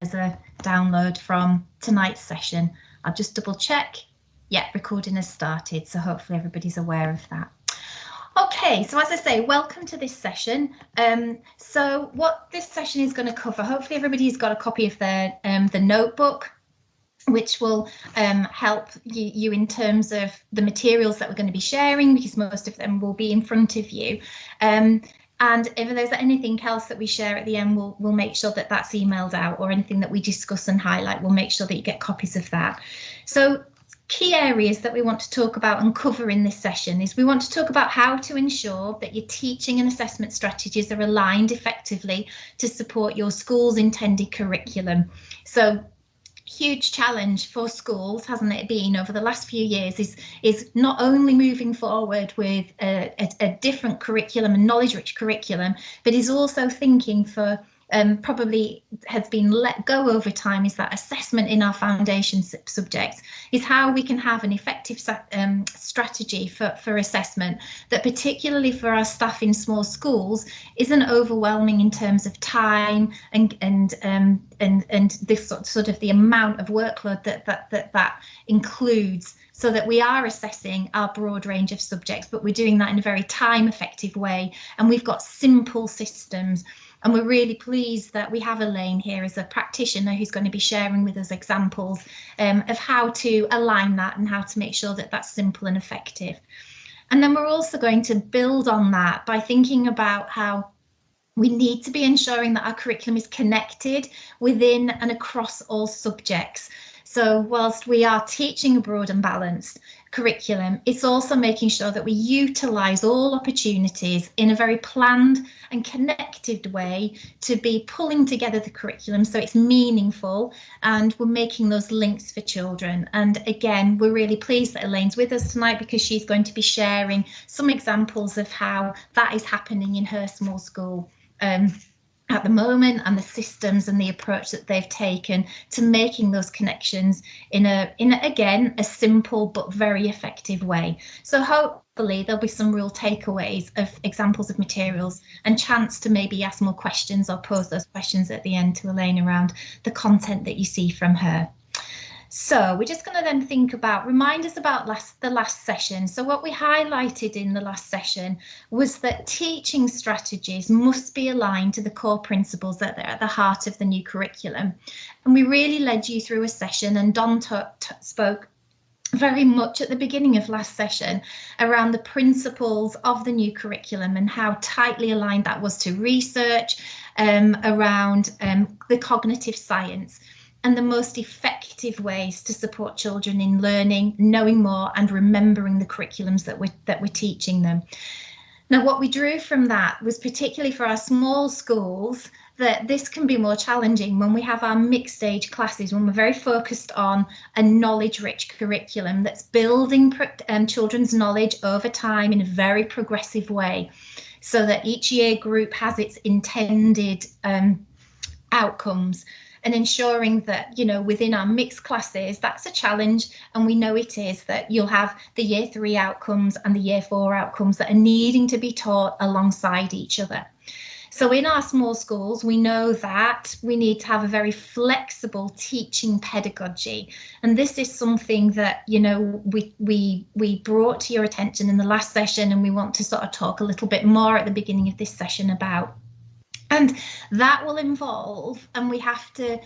there's a download from tonight's session. I'll just double check. Yeah, recording has started, so hopefully everybody's aware of that. Okay, so as I say, welcome to this session. So what this session is going to cover, hopefully everybody's got a copy of their the notebook, which will help you in terms of the materials that we're going to be sharing, because most of them will be in front of you. And if there's anything else that we share at the end, we'll make sure that that's emailed out, or anything that we discuss and highlight, we'll make sure that you get copies of that. So key areas that we want to talk about and cover in this session is we want to talk about how to ensure that your teaching and assessment strategies are aligned effectively to support your school's intended curriculum. So huge challenge for schools, hasn't it been, over the last few years, is not only moving forward with a different curriculum and knowledge-rich curriculum, but is also thinking for probably has been let go over time, is that assessment in our foundation subjects is how we can have an effective strategy for assessment that, particularly for our staff in small schools, isn't overwhelming in terms of time and this sort of the amount of workload that includes, so that we are assessing our broad range of subjects, but we're doing that in a very time effective way, and we've got simple systems. And we're really pleased that we have Elaine here as a practitioner who's going to be sharing with us examples of how to align that and how to make sure that that's simple and effective. And then we're also going to build on that by thinking about how we need to be ensuring that our curriculum is connected within and across all subjects. So whilst we are teaching a broad and balanced curriculum, it's also making sure that we utilise all opportunities in a very planned and connected way to be pulling together the curriculum so it's meaningful, and we're making those links for children. And again, we're really pleased that Elaine's with us tonight, because she's going to be sharing some examples of how that is happening in her small school at the moment, and the systems and the approach that they've taken to making those connections in again a simple but very effective way. So hopefully there'll be some real takeaways of examples of materials, and chance to maybe ask more questions or pose those questions at the end to Elaine around the content that you see from her. So we're just going to then think about, remind us about the last session. So what we highlighted in the last session was that teaching strategies must be aligned to the core principles that are at the heart of the new curriculum. And we really led you through a session, and Don spoke very much at the beginning of last session around the principles of the new curriculum and how tightly aligned that was to research around the cognitive science, and the most effective ways to support children in learning, knowing more, and remembering the curriculums that we're teaching them. Now, what we drew from that was, particularly for our small schools, that this can be more challenging when we have our mixed age classes, when we're very focused on a knowledge-rich curriculum that's building children's knowledge over time in a very progressive way, so that each year group has its intended outcomes. And ensuring that, you know, within our mixed classes, that's a challenge, and we know it is, that you'll have the year 3 outcomes and the year 4 outcomes that are needing to be taught alongside each other. So in our small schools, we know that we need to have a very flexible teaching pedagogy. And this is something that, you know, we brought to your attention in the last session, and we want to sort of talk a little bit more at the beginning of this session about. And that will involve, and we have to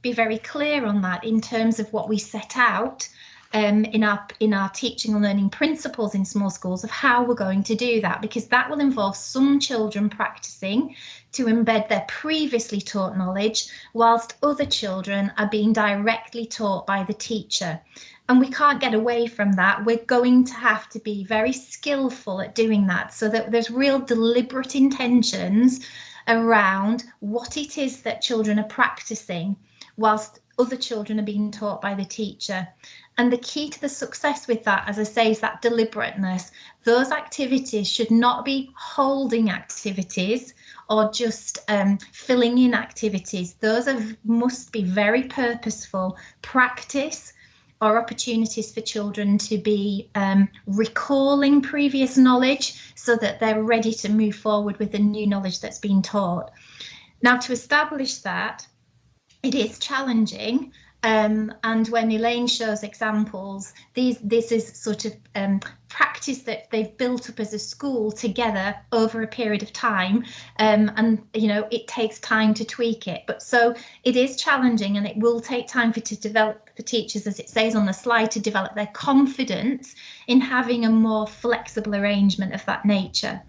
be very clear on that in terms of what we set out in our teaching and learning principles in small schools, of how we're going to do that, because that will involve some children practicing to embed their previously taught knowledge, whilst other children are being directly taught by the teacher. And we can't get away from that. We're going to have to be very skillful at doing that, so that there's real deliberate intentions around what it is that children are practicing whilst other children are being taught by the teacher. And the key to the success with that, as I say, is that deliberateness. Those activities should not be holding activities or just filling in activities. Those must be very purposeful practice, or opportunities for children to be recalling previous knowledge so that they're ready to move forward with the new knowledge that's been taught. Now, to establish that, it is challenging. And when Elaine shows examples, this is sort of practice that they've built up as a school together over a period of time, and it takes time to tweak it. But so it is challenging, and it will take time to develop the teachers, as it says on the slide, to develop their confidence in having a more flexible arrangement of that nature.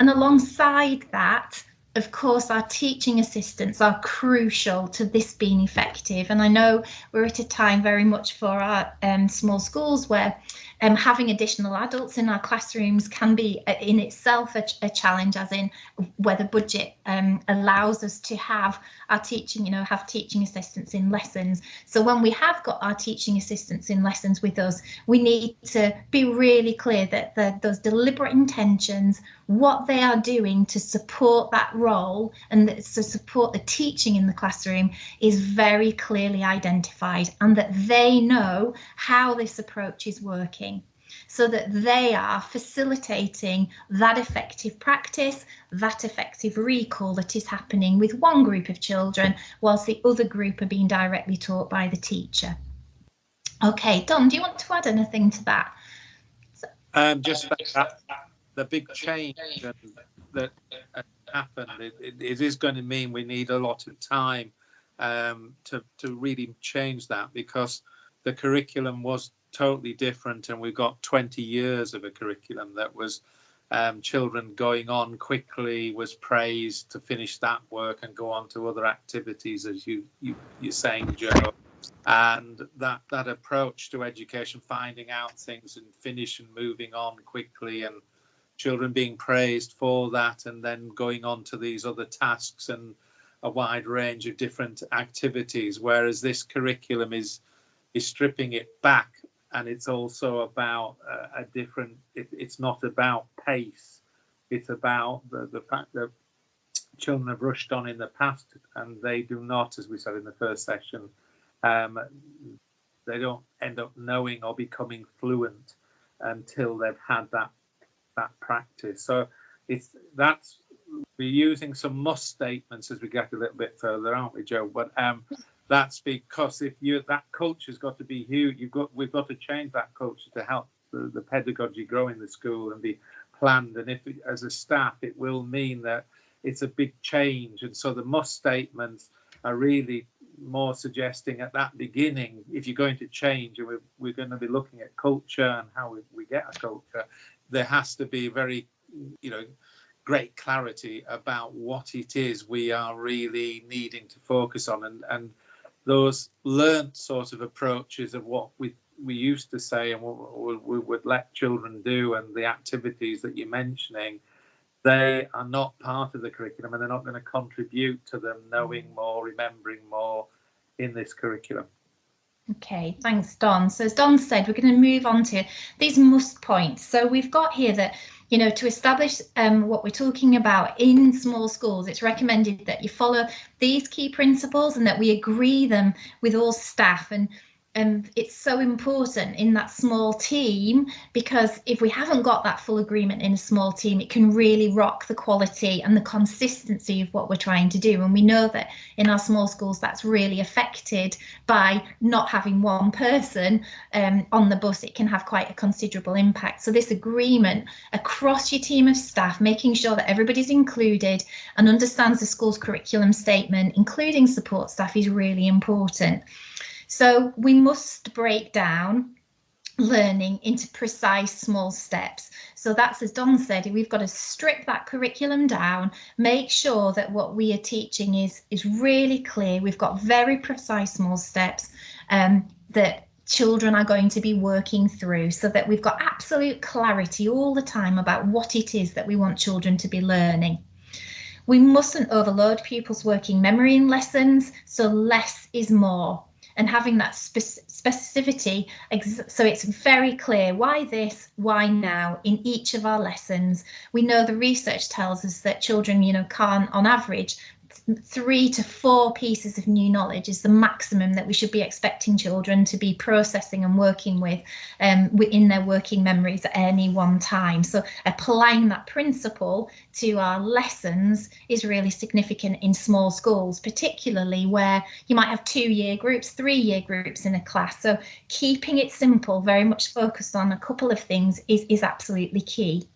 And alongside that, of course, our teaching assistants are crucial to this being effective. And I know we're at a time very much for our small schools where having additional adults in our classrooms can be in itself a challenge, as in whether budget allows us to have our teaching, have teaching assistants in lessons. So when we have got our teaching assistants in lessons with us, we need to be really clear that those deliberate intentions, what they are doing to support that role and to support the teaching in the classroom, is very clearly identified, and that they know how this approach is working, so that they are facilitating that effective practice, that effective recall that is happening with one group of children, whilst the other group are being directly taught by the teacher. Okay, Don, do you want to add anything to that? Just that the big change that happened, it is going to mean we need a lot of time to really change that, because the curriculum was totally different, and we've got 20 years of a curriculum that was children going on quickly, was praised to finish that work and go on to other activities, as you're saying, Joe. And that approach to education, finding out things and finish and moving on quickly, and children being praised for that, and then going on to these other tasks and a wide range of different activities, whereas this curriculum is stripping it back. And it's also about a different, it's not about pace, it's about the fact that children have rushed on in the past, and they do not, as we said in the first session, they don't end up knowing or becoming fluent until they've had that practice. So we're using some must statements as we get a little bit further, aren't we, Joe? But that's because that culture's got to be huge. We've got to change that culture to help the pedagogy grow in the school and be planned. And if as a staff, it will mean that it's a big change. And so the must statements are really more suggesting at that beginning, if you're going to change, and we're going to be looking at culture and how we get a culture, there has to be very, great clarity about what it is we are really needing to focus on, and those learnt sort of approaches of what we used to say and what we would let children do, and the activities that you're mentioning, they are not part of the curriculum, and they're not going to contribute to them knowing more, remembering more in this curriculum. Okay, thanks, Don. So as Don said, we're going to move on to these must points. So we've got here that, to establish what we're talking about in small schools, it's recommended that you follow these key principles and that we agree them with all staff. And it's so important in that small team, because if we haven't got that full agreement in a small team, it can really rock the quality and the consistency of what we're trying to do. And we know that in our small schools, that's really affected by not having one person on the bus. It can have quite a considerable impact. So this agreement across your team of staff, making sure that everybody's included and understands the school's curriculum statement, including support staff, is really important. So we must break down learning into precise small steps. So that's, as Don said, we've got to strip that curriculum down, make sure that what we are teaching is really clear. We've got very precise small steps that children are going to be working through, so that we've got absolute clarity all the time about what it is that we want children to be learning. We mustn't overload pupils' working memory in lessons, so less is more. And having that specificity, so it's very clear why this, why now in each of our lessons. We know the research tells us that children, can't, on average, 3 to 4 pieces of new knowledge is the maximum that we should be expecting children to be processing and working with within their working memories at any one time. So applying that principle to our lessons is really significant in small schools, particularly where you might have 2-year groups, 3-year groups in a class. So keeping it simple, very much focused on a couple of things is absolutely key.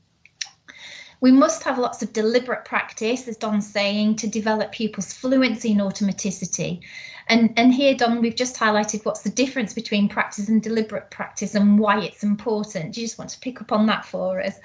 We must have lots of deliberate practice, as Don's saying, to develop pupils' fluency and automaticity. And here, Don, we've just highlighted what's the difference between practice and deliberate practice and why it's important. Do you just want to pick up on that for us?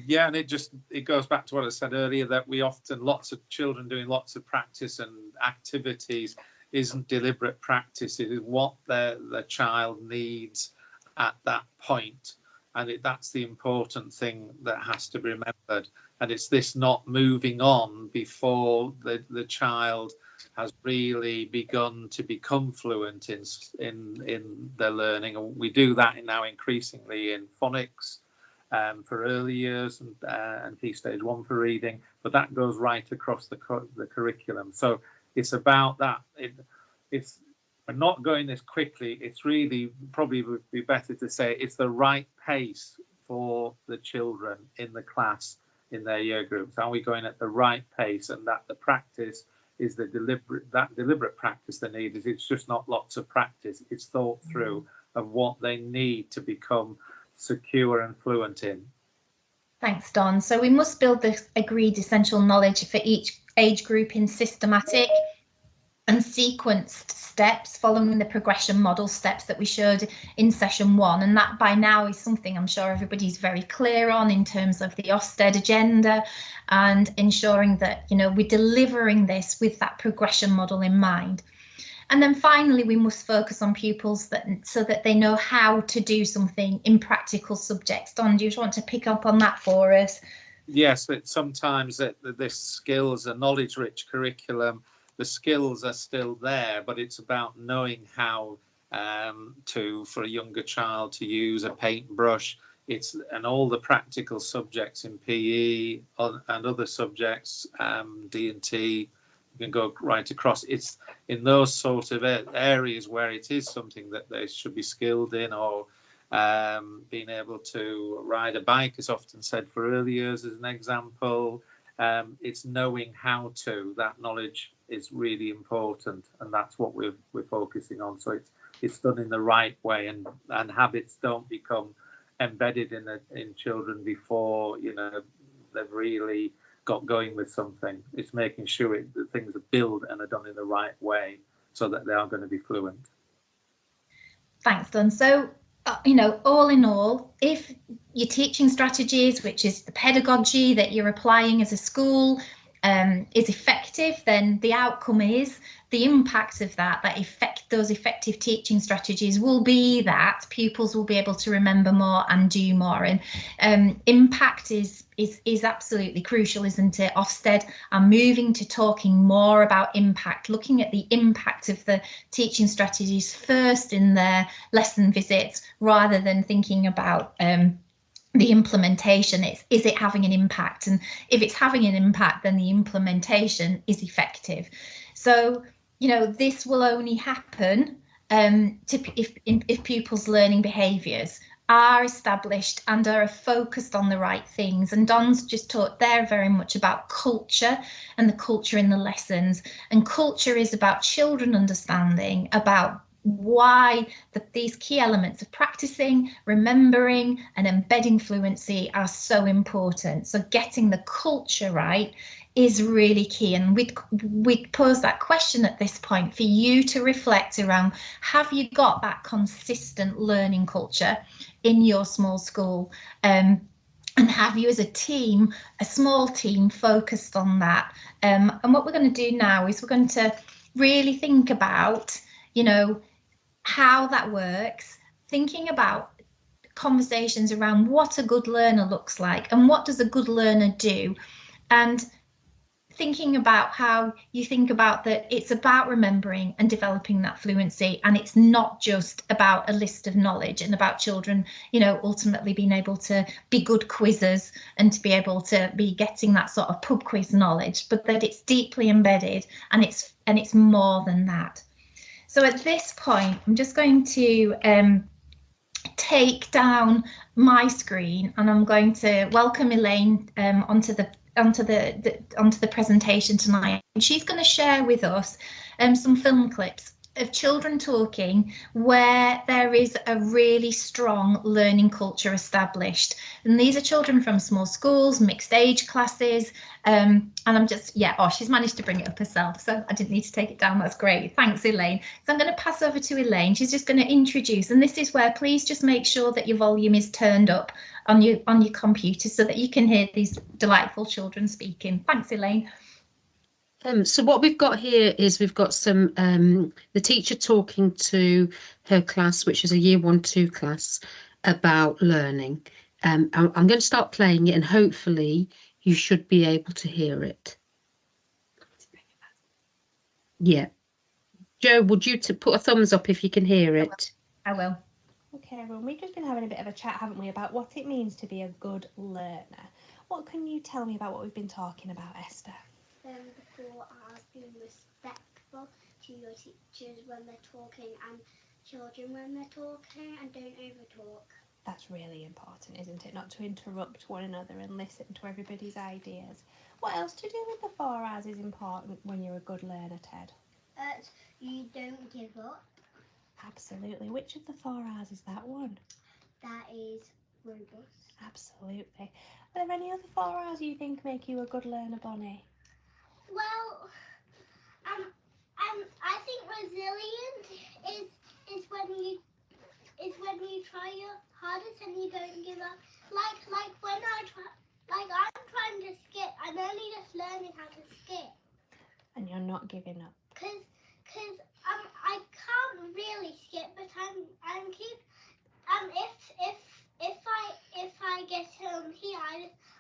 Yeah, and it goes back to what I said earlier, that we often, lots of children doing lots of practice and activities isn't deliberate practice. It is what the child needs at that point. And that's the important thing that has to be remembered. And it's this not moving on before the child has really begun to become fluent in their learning. And we do that now increasingly in phonics for early years and Key Stage 1 for reading, but that goes right across the curriculum. So it's about that. We're not going this quickly. It's really, probably would be better to say it's the right pace for the children in the class, in their year groups. Are we going at the right pace? And that the practice is the deliberate practice they need. It's just not lots of practice. It's thought through of what they need to become secure and fluent in. Thanks, Don. So we must build the agreed essential knowledge for each age group in systematic and sequenced steps, following the progression model steps that we showed in session 1. And that by now is something I'm sure everybody's very clear on in terms of the Ofsted agenda, and ensuring that, you know, we're delivering this with that progression model in mind. And then finally, we must focus on pupils so that they know how to do something in practical subjects. Don, do you want to pick up on that for us? Yes, sometimes this skills, a knowledge-rich curriculum, the skills are still there, but it's about knowing how for a younger child to use a paintbrush. And all the practical subjects in PE and other subjects, D&T, you can go right across. It's in those sort of areas where it is something that they should be skilled in, or being able to ride a bike is often said for early years as an example. It's knowing how to. That knowledge is really important, and that's what we're focusing on. So it's done in the right way, and habits don't become embedded in children before, you know, they've really got going with something. It's making sure that things are built and are done in the right way so that they are going to be fluent. Thanks, Don. So, you know, all in all, if your teaching strategies, which is the pedagogy that you're applying as a school, is effective, then the outcome is the impact of those effective teaching strategies will be that pupils will be able to remember more and do more. And impact is absolutely crucial, isn't it? Ofsted are moving to talking more about impact, looking at the impact of the teaching strategies first in their lesson visits, rather than thinking about the implementation. Is it having an impact? And if it's having an impact, then the implementation is effective. So, you know, this will only happen if pupils' learning behaviours are established and are focused on the right things. And Don's just talked there very much about culture and the culture in the lessons. And culture is about children understanding about why these key elements of practicing, remembering and embedding fluency are so important. So getting the culture right is really key. And we'd pose that question at this point for you to reflect around: have you got that consistent learning culture in your small school? And have you as a team, a small team, focused on that? And what we're going to do now is we're going to really think about, you know, how that works, thinking about conversations around what a good learner looks like and what does a good learner do, and thinking about how you think about that it's about remembering and developing that fluency, and it's not just about a list of knowledge and about children, you know, ultimately being able to be good quizzers and to be able to be getting that sort of pub quiz knowledge, but that it's deeply embedded and it's more than that. So at this point, I'm just going to take down my screen, and I'm going to welcome Elaine onto the presentation tonight. And she's going to share with us some film clips of children talking where there is a really strong learning culture established. And these are children from small schools, mixed age classes, and I'm just, yeah, oh, she's managed to bring it up herself, so I didn't need to take it down. That's great. Thanks, Elaine. So I'm going to pass over to Elaine. She's just going to introduce, and this is where please just make sure that your volume is turned up on your computer so that you can hear these delightful children speaking. Thanks, Elaine. So what we've got here is we've got some the teacher talking to her class, which is a year 1-2 class, about learning. I'm going to start playing it, and hopefully you should be able to hear it. Yeah. Joe, would you put a thumbs up if you can hear it? I will. Okay, everyone, we've just been having a bit of a chat, haven't we, about what it means to be a good learner. What can you tell me about what we've been talking about, Esther? The 4 R's, being respectful to your teachers when they're talking and children when they're talking, and don't overtalk. That's really important, isn't it? Not to interrupt one another and listen to everybody's ideas. What else to do with the 4 R's is important when you're a good learner, Ted? You don't give up. Absolutely. Which of the 4 R's is that one? That is robust. Absolutely. Are there any other 4 R's you think make you a good learner, Bonnie? Well, I think resilient is when you try your hardest and you don't give up. Like when I'm trying to skip, I'm only just learning how to skip. And you're not giving up. Cause I can't really skip, but I'm keep if I get here,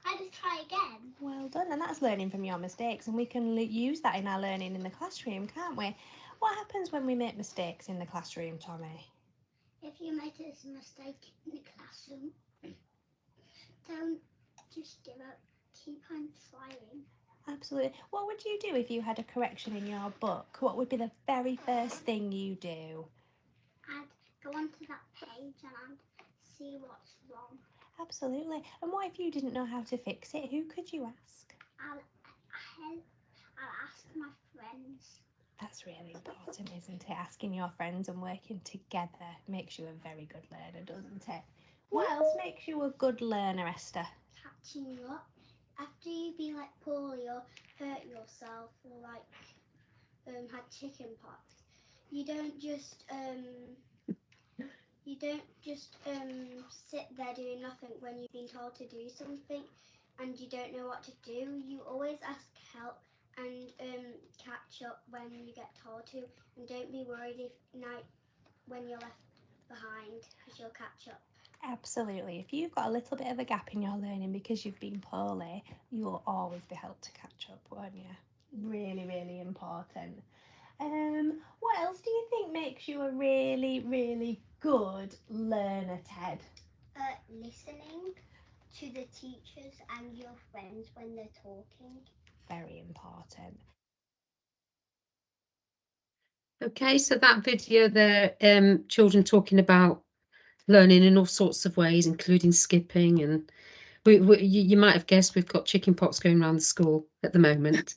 I just try again. Well done, and that's learning from your mistakes, and we can use that in our learning in the classroom, can't we? What happens when we make mistakes in the classroom, Tommy? If you make a mistake in the classroom, don't just give up. Keep on trying. Absolutely. What would you do if you had a correction in your book? What would be the very first thing you do? I'd go onto that page and I'd see what's wrong. Absolutely. And what if you didn't know how to fix it? Who could you ask? I'll ask my friends. That's really important, isn't it? Asking your friends and working together makes you a very good learner, doesn't it? What else makes you a good learner, Esther? Catching up. After you've been like poorly or hurt yourself or like had chicken pox, you don't just sit there doing nothing when you've been told to do something and you don't know what to do. You always ask help and catch up when you get told to, and don't be worried if when you're left behind, because you'll catch up. Absolutely. If you've got a little bit of a gap in your learning because you've been poorly, you will always be helped to catch up, won't you? Really, really important. What else do you think makes you a really, really good learner, Ted? Listening to the teachers and your friends when they're talking. Very important. Okay, so that video there, children talking about learning in all sorts of ways, including skipping, and you might have guessed we've got chicken pox going around the school at the moment.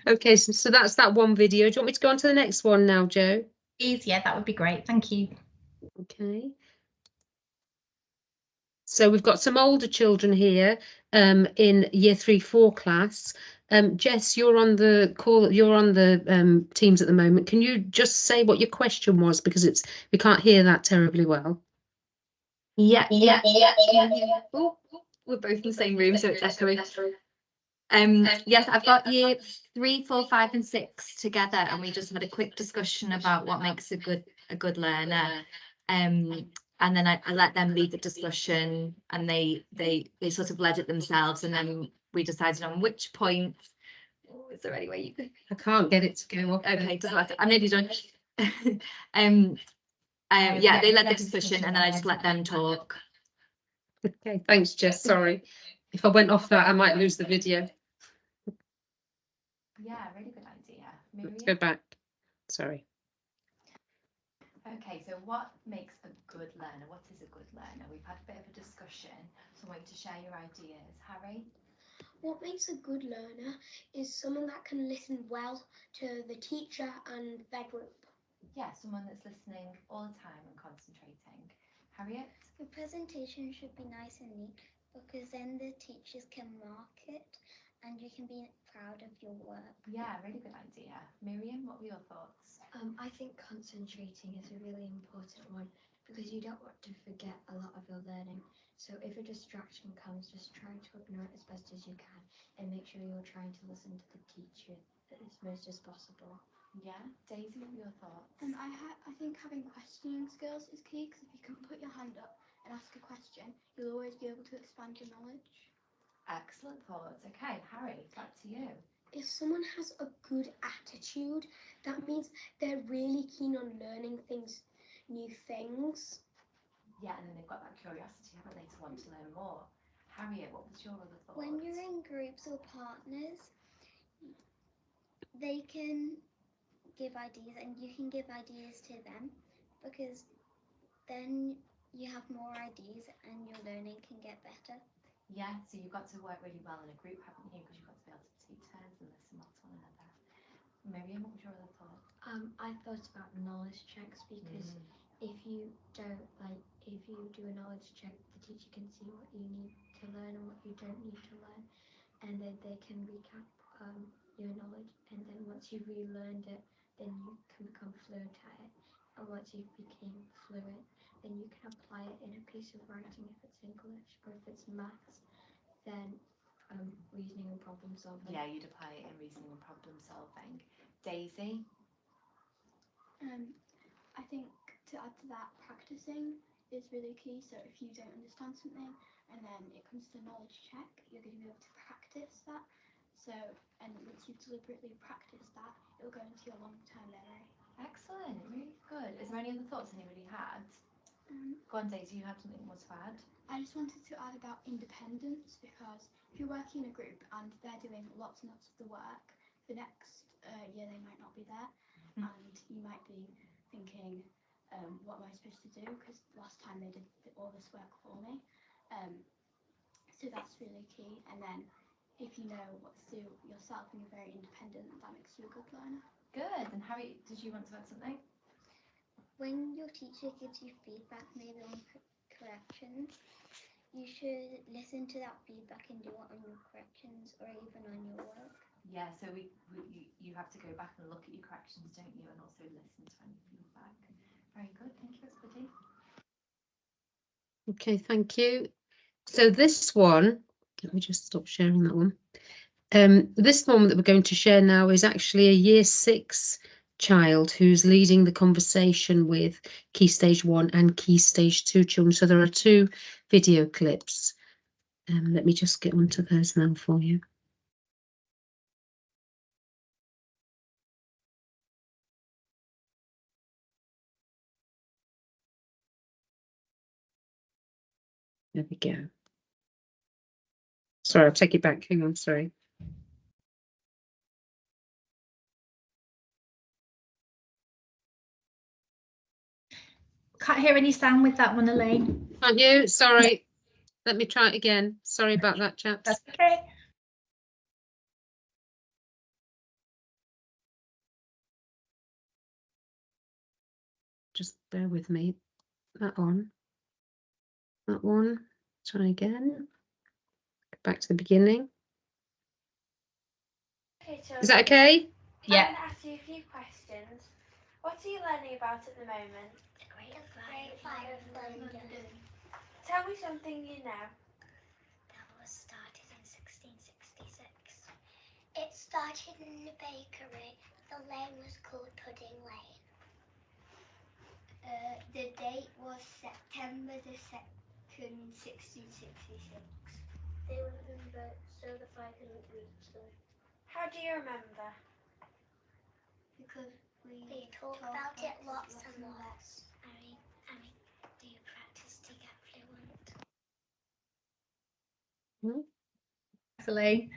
Okay, so that's that one video. Do you want me to go on to the next one now, Joe? Please, yeah, that would be great. Thank you. Okay. So we've got some older children here in year 3-4 class. Jess, you're on the call. You're on the Teams at the moment. Can you just say what your question was, because we can't hear that terribly well. Yeah. Oh, we're both in the same room, so it's echoing. Yes, I've got year 3, 4, 5, and 6 together, and we just had a quick discussion about what makes a good learner. And then I let them lead the discussion, and they sort of led it themselves, and then we decided on which points Is there any way you could? I can't get it to go off. Okay, doesn't matter. I'm nearly done. Yeah, they led the discussion and then I just let them talk. Okay, thanks, Jess. Sorry. If I went off that, I might lose the video. Yeah, really good idea. Let's go back. Sorry. Okay, so what makes a good learner? What is a good learner? We've had a bit of a discussion, so I want you to share your ideas. Harry? What makes a good learner is someone that can listen well to the teacher and their group. Yeah, someone that's listening all the time and concentrating. Harriet? The presentation should be nice and neat because then the teachers can mark it and you can be proud of your work. Yeah, really good idea. Miriam, what were your thoughts? I think concentrating is a really important one because you don't want to forget a lot of your learning. So if a distraction comes, just try to ignore it as best as you can and make sure you're trying to listen to the teacher as most as possible. Yeah, Daisy, what were your thoughts? I think having questioning skills is key because if you can put your hand up and ask a question, you'll always be able to expand your knowledge. Excellent thoughts. Okay, Harry, back to you. If someone has a good attitude, that means they're really keen on learning new things. Yeah, and then they've got that curiosity, haven't they, to want to learn more. Harriet, what was your other thoughts? When you're in groups or partners, they can give ideas and you can give ideas to them because then you have more ideas and your learning can get better. Yeah, so you've got to work really well in a group, haven't you? Because you've got to be able to take turns and listen well to one another. Miriam, what was your other thought? I thought about knowledge checks because if you don't if you do a knowledge check, the teacher can see what you need to learn and what you don't need to learn, and then they can recap your knowledge, and then once you've relearned it, then you can become fluent at it, and once you've become fluent, then you can apply it in a piece of writing if it's English, or if it's maths, then reasoning and problem solving. Yeah, you'd apply it in reasoning and problem solving. Daisy? I think to add to that, practicing is really key. So if you don't understand something and then it comes to knowledge check, you're going to be able to practice that. So, and once you've deliberately practiced that, it'll go into your long-term memory. Excellent, really good. Is there any other thoughts anybody had? Go on, Daisy, you have something more to add? I just wanted to add about independence because if you're working in a group and they're doing lots and lots of the work, the next year they might not be there, and you might be thinking, what am I supposed to do? Because last time they did all this work for me. So that's really key. And then if you know what to do yourself and you're very independent, that makes you a good learner. Good. And Harry, did you want to add something? When your teacher gives you feedback, maybe on corrections, you should listen to that feedback and do it on your corrections or even on your work. Yeah, so you have to go back and look at your corrections, don't you, and also listen to any feedback. Very good, thank you, everybody. Okay, thank you. So this one, let me just stop sharing that one. This one that we're going to share now is actually a year 6 child who's leading the conversation with Key Stage 1 and Key Stage 2 children. So there are 2 video clips. Let me just get onto those now for you. There we go. Sorry, I'll take it back. Hang on, sorry. Can't hear any sound with that one, Elaine. Can't you? Sorry. Let me try it again. Sorry about that, chaps. That's okay. Just bear with me. That one. That one. Try again. Back to the beginning. Okay, so Is that okay? Yeah. I'm going to ask you a few questions. What are you learning about at the moment? Grade 5 of London. Tell me something you know. That was started in 1666. It started in the bakery. The lane was called Pudding Lane. The date was September the 2nd, 1666. They were in boats, so the fire couldn't reach them. How do you remember? Because we talk about it lots and lots. I mean, do you practice to get fluent? Elaine.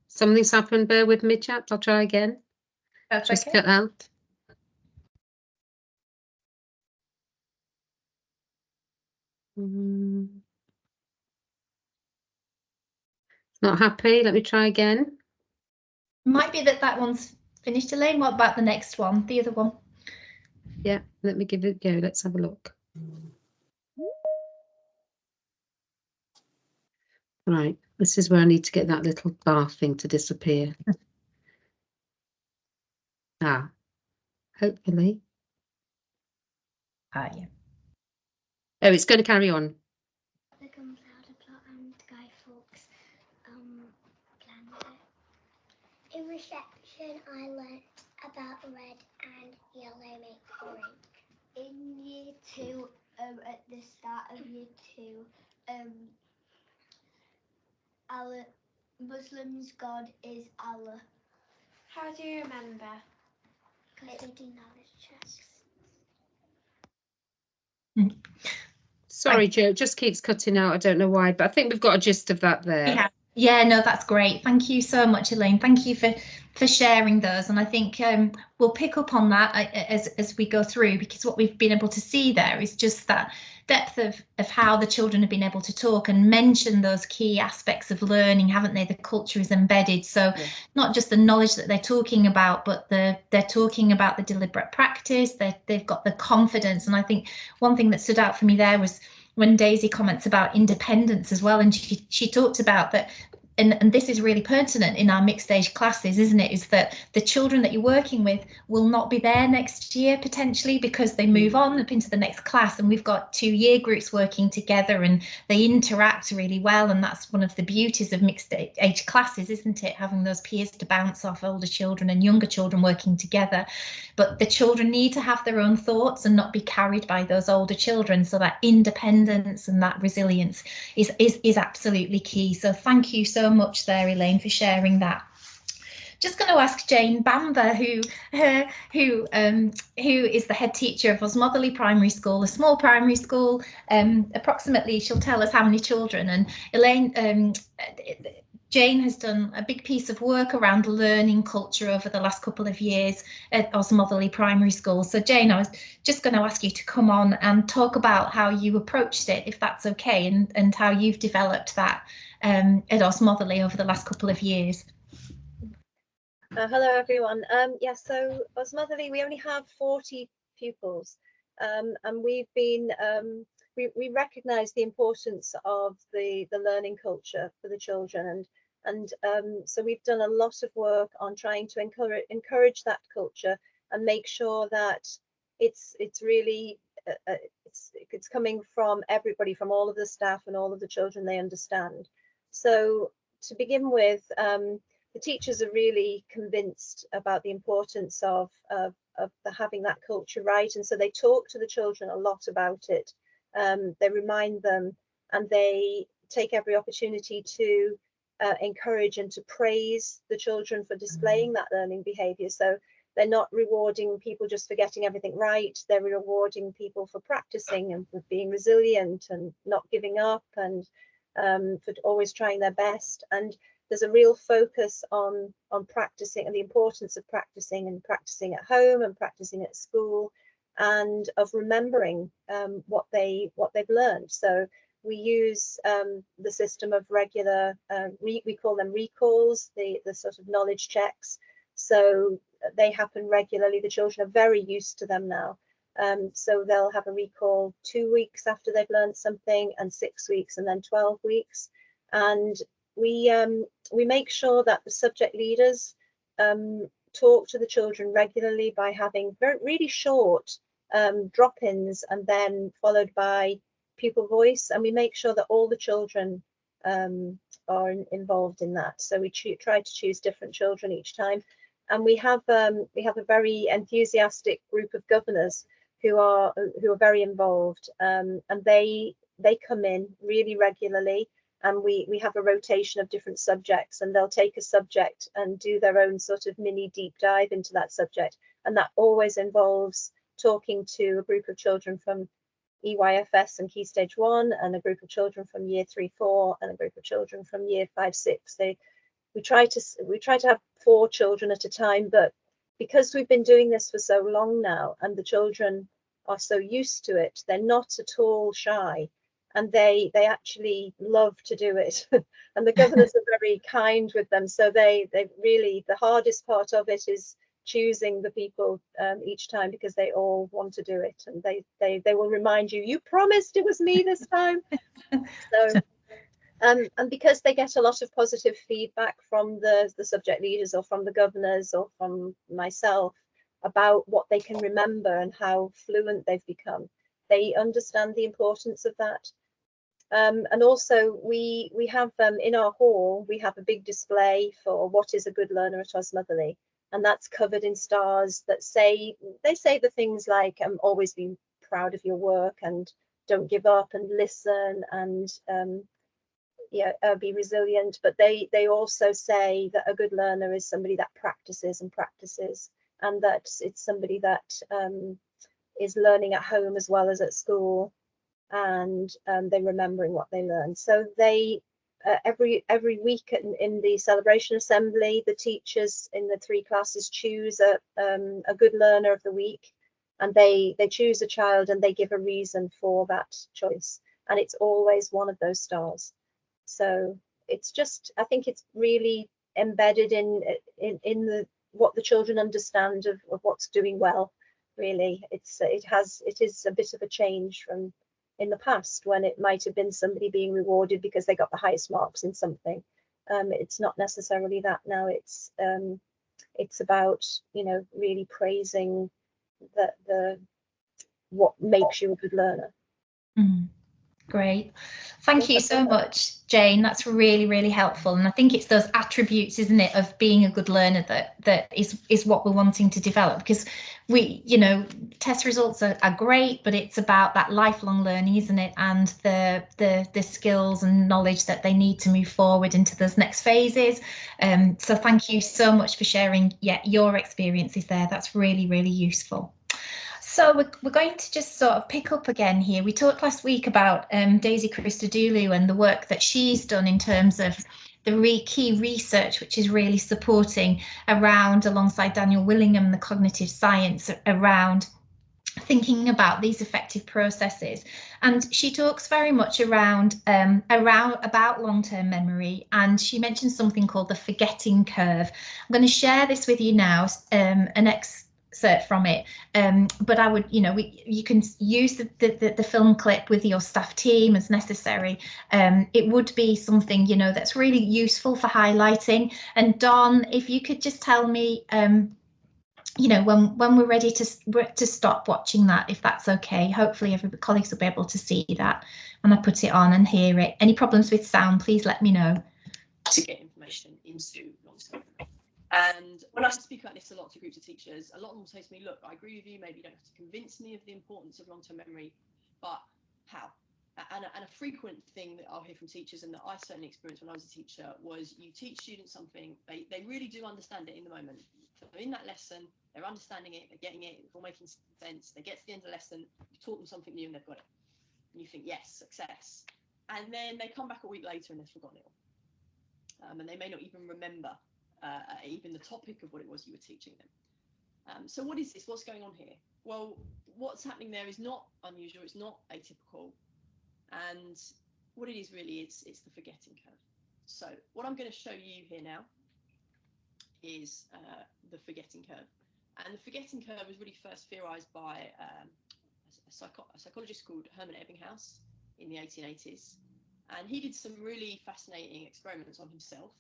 Something's happened. Bear with me, chat. I'll try again. That's Just okay. cut out. Not happy. Let me try again. Might be that one's finished, Elaine. What about the next one? The other one? Yeah, let me give it a go. Let's have a look. Right, this is where I need to get that little bar thing to disappear. Hopefully. Yeah. Oh, it's going to carry on. The gunpowder plot and Guy Fawkes planned it. In reception, I learnt about red and yellow make orange. In year 2, at the start of year 2, Allah, Muslims' God is Allah. How do you remember? Because they do knowledge checks. Sorry, Joe, it just keeps cutting out. I don't know why, but I think we've got a gist of that there. Yeah, no, that's great. Thank you so much, Elaine. Thank you for sharing those. And I think we'll pick up on that as we go through, because what we've been able to see there is just that depth of how the children have been able to talk and mention those key aspects of learning, haven't they? The culture is embedded. So not just the knowledge that they're talking about, but they're talking about the deliberate practice. They've got the confidence. And I think one thing that stood out for me there was when Daisy comments about independence as well, and she talked about that, and this is really pertinent in our mixed age classes, isn't it, is that the children that you're working with will not be there next year potentially because they move on up into the next class, and we've got 2 year groups working together and they interact really well, and that's one of the beauties of mixed age classes, isn't it, having those peers to bounce off, older children and younger children working together. But the children need to have their own thoughts and not be carried by those older children, so that independence and that resilience is absolutely key. So thank you so much there, Elaine, for sharing that. Just going to ask Jane Bamber, who is the head teacher of Osmotherley Primary School, a small primary school. Approximately, she'll tell us how many children. And Elaine, Jane has done a big piece of work around learning culture over the last couple of years at Osmotherley Primary School. So Jane, I was just going to ask you to come on and talk about how you approached it, if that's okay, and how you've developed that at Osmotherley over the last couple of years. Hello everyone. So Osmotherley, we only have 40 pupils, and we've been we recognise the importance of the learning culture for the children, and so we've done a lot of work on trying to encourage that culture and make sure that it's really it's coming from everybody, from all of the staff and all of the children they understand. So to begin with, the teachers are really convinced about the importance of having that culture right, and so they talk to the children a lot about it. They remind them, and they take every opportunity to encourage and to praise the children for displaying that learning behaviour. So they're not rewarding people just for getting everything right. They're rewarding people for practicing and for being resilient and not giving up, and for always trying their best. And there's a real focus on practicing and the importance of practicing, and practicing at home and practicing at school, and of remembering what they've learned. So we use the system of regular, we call them recalls, the sort of knowledge checks. So they happen regularly. The children are very used to them now. So they'll have a recall 2 weeks after they've learned something, and 6 weeks, and then 12 weeks. And we make sure that the subject leaders talk to the children regularly by having really short drop-ins, and then followed by pupil voice, and we make sure that all the children are involved in that. So we try to choose different children each time, and we have a very enthusiastic group of governors who are very involved, and they come in really regularly. and we have a rotation of different subjects, and they'll take a subject and do their own sort of mini deep dive into that subject, and that always involves talking to a group of children from EYFS and Key Stage 1, and a group of children from Year 3-4, and a group of children from Year 5-6. We try to have 4 children at a time, but because we've been doing this for so long now, and the children are so used to it, they're not at all shy, and they actually love to do it. And the governors are very kind with them, so they really, the hardest part of it is choosing the people each time, because they all want to do it, and they will remind you, you promised it was me this time. So and because they get a lot of positive feedback from the subject leaders, or from the governors, or from myself, about what they can remember and how fluent they've become, they understand the importance of that. And also we have in our hall, we have a big display for what is a good learner at Osmotherley, and that's covered in stars that say the things like always be proud of your work, and don't give up, and listen, and be resilient. But they also say that a good learner is somebody that practices, and that it's somebody that is learning at home as well as at school, and they're remembering what they learn. So they every week in the celebration assembly, the teachers in the 3 classes choose a good learner of the week, and they choose a child, and they give a reason for that choice, and it's always one of those stars. So it's just, I think it's really embedded in the what the children understand of what's doing well. Really, it is a bit of a change from in the past, when it might have been somebody being rewarded because they got the highest marks in something. It's not necessarily that now. It's about, you know, really praising the what makes you a good learner. Great. Thank you so much, Jane. That's really, really helpful. And I think it's those attributes, isn't it, of being a good learner that is what we're wanting to develop, because we, you know, test results are great, but it's about that lifelong learning, isn't it? And the skills and knowledge that they need to move forward into those next phases. So thank you so much for sharing your experiences there. That's really, really useful. So we're going to just sort of pick up again here. We talked last week about Daisy Christodoulou and the work that she's done in terms of the key research, which is really supporting around, alongside Daniel Willingham, the cognitive science around thinking about these effective processes. And she talks very much around about long-term memory, and she mentioned something called the forgetting curve. I'm going to share this with you now, an excerpt from it, but I would, you know, you can use the film clip with your staff team as necessary. It would be something, you know, that's really useful for highlighting. And Don, if you could just tell me, you know, when we're ready to stop watching that, if that's okay. Hopefully every colleagues will be able to see that when I put it on and hear it. Any problems with sound, please let me know. To get information into long-term memory. And when I speak about this a lot to groups of teachers, a lot of them say to me, look, I agree with you, maybe you don't have to convince me of the importance of long-term memory, but how? And a frequent thing that I'll hear from teachers, and that I certainly experienced when I was a teacher, was you teach students something, they really do understand it in the moment. So in that lesson, they're understanding it, they're getting it, it's all making sense. They get to the end of the lesson, you taught them something new and they've got it. And you think, yes, success. And then they come back a week later and they've forgotten it all. And they may not even remember even the topic of what it was you were teaching them. So what is this? What's going on here? Well, what's happening there is not unusual, it's not atypical. And what it is really, it's the forgetting curve. So what I'm going to show you here now is the forgetting curve. And the forgetting curve was really first theorized by a psychologist called Hermann Ebbinghaus in the 1880s. And he did some really fascinating experiments on himself,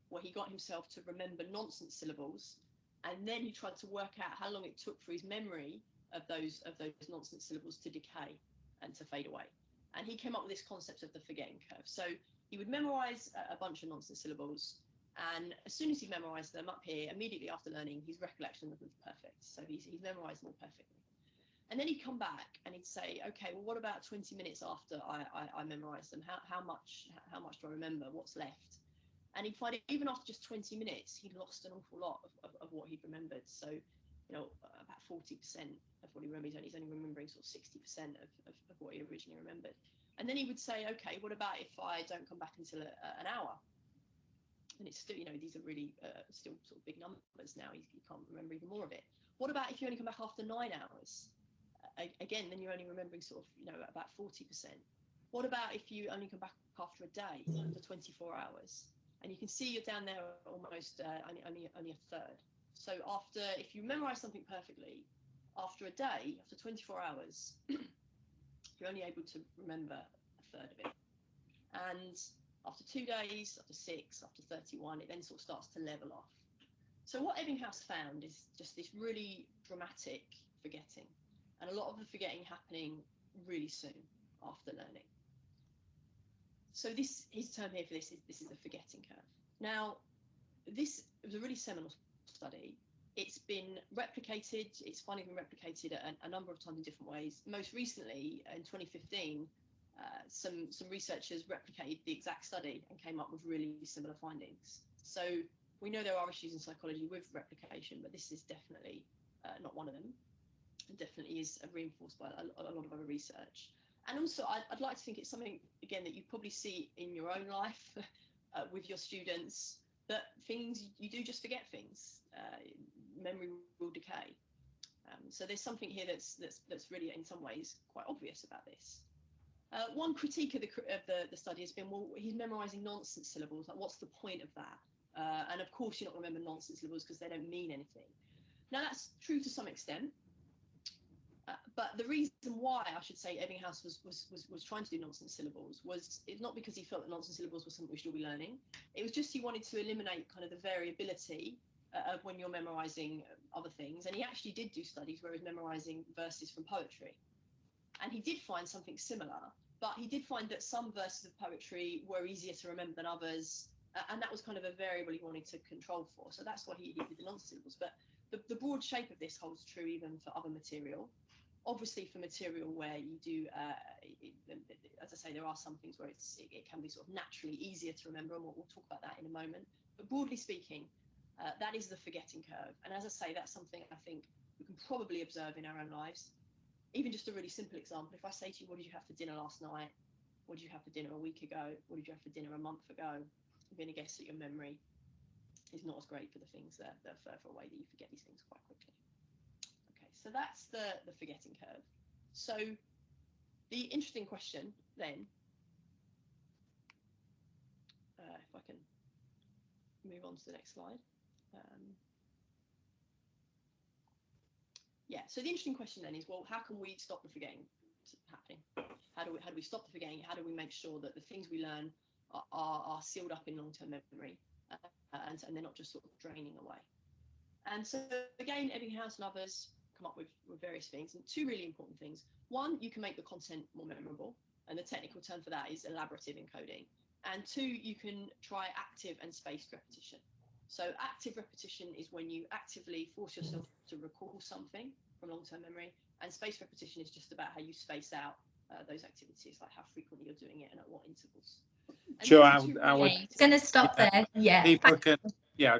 where he got himself to remember nonsense syllables, and then he tried to work out how long it took for his memory of those nonsense syllables to decay and to fade away. And he came up with this concept of the forgetting curve. So he would memorize a bunch of nonsense syllables, and as soon as he memorized them up here, immediately after learning, his recollection of them was perfect. So he's memorized them all perfectly. And then he'd come back and he'd say, okay, well, what about 20 minutes after I memorised them? How much do I remember? What's left? And he'd find even after just 20 minutes, he'd lost an awful lot of what he'd remembered. So, you know, about 40% of what he remembers, he's only remembering sort of 60% of what he originally remembered. And then he would say, okay, what about if I don't come back until an hour? And it's still, you know, these are really still sort of big numbers now. He can't remember even more of it. What about if you only come back after 9 hours? Again, then you're only remembering sort of, you know, about 40%. What about if you only come back after a day, after 24 hours? And you can see you're down there almost only a third. So after, if you memorize something perfectly, after a day, after 24 hours, you're only able to remember a third of it. And after 2 days, after 6, after 31, it then sort of starts to level off. So what Ebbinghaus found is just this really dramatic forgetting, and a lot of the forgetting happening really soon after learning. So this, his term here for this is the forgetting curve. Now, this was a really seminal study. It's been replicated, it's finally been replicated a number of times in different ways. Most recently, in 2015, some researchers replicated the exact study and came up with really similar findings. So we know there are issues in psychology with replication, but this is definitely not one of them. It definitely is reinforced by a lot of other research. And also, I'd like to think it's something, again, that you probably see in your own life with your students, that things, you do just forget things. Memory will decay. So there's something here that's really, in some ways, quite obvious about this. One critique of the study has been, well, he's memorising nonsense syllables. Like, what's the point of that? And of course, you're not going to remember nonsense syllables because they don't mean anything. Now, that's true to some extent. But the reason why, I should say, Ebbinghaus was trying to do nonsense syllables it's not because he felt that nonsense syllables was something we should all be learning. It was just he wanted to eliminate kind of the variability of when you're memorising other things. And he actually did do studies where he was memorising verses from poetry. And he did find something similar, but he did find that some verses of poetry were easier to remember than others. And that was kind of a variable he wanted to control for. So that's why he did the nonsense syllables. But the broad shape of this holds true even for other material. Obviously, for material where you do, as I say, there are some things where it can be sort of naturally easier to remember, and we'll talk about that in a moment. But broadly speaking, that is the forgetting curve. And as I say, that's something I think we can probably observe in our own lives. Even just a really simple example, if I say to you, what did you have for dinner last night? What did you have for dinner a week ago? What did you have for dinner a month ago? I'm going to guess that your memory is not as great for the things that are further away, that you forget these things quite quickly. So that's the forgetting curve. So the interesting question then, if I can move on to the next slide. Yeah, so the interesting question then is, well, how can we stop the forgetting happening? How do we stop the forgetting? How do we make sure that the things we learn are sealed up in long-term memory and they're not just sort of draining away? And so again, Ebbinghaus and others come up with various things, and two really important things. One, you can make the content more memorable, and the technical term for that is elaborative encoding. And two, you can try active and spaced repetition. So active repetition is when you actively force yourself to recall something from long-term memory, and spaced repetition is just about how you space out those activities, like how frequently you're doing it and at what intervals. Sure, I would. Going to stop there. Yeah. People can,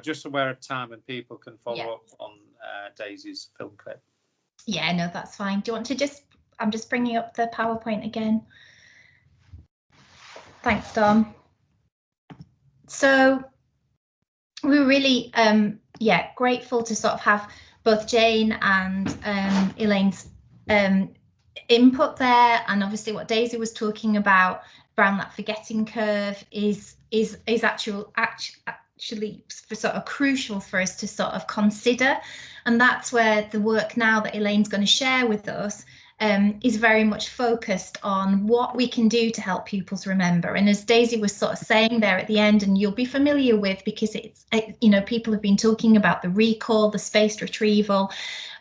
just aware of time, and people can follow up on Daisy's film clip. Yeah, no, that's fine. Do you want to I'm just bringing up the PowerPoint again. Thanks, Dom. So we're really, grateful to sort of have both Jane and Elaine's input there, and obviously what Daisy was talking about around that forgetting curve is actually sort of crucial for us to sort of consider, and that's where the work now that Elaine's going to share with us is very much focused on what we can do to help pupils remember. And as Daisy was sort of saying there at the end, and you'll be familiar with, because it's, people have been talking about the recall, the spaced retrieval,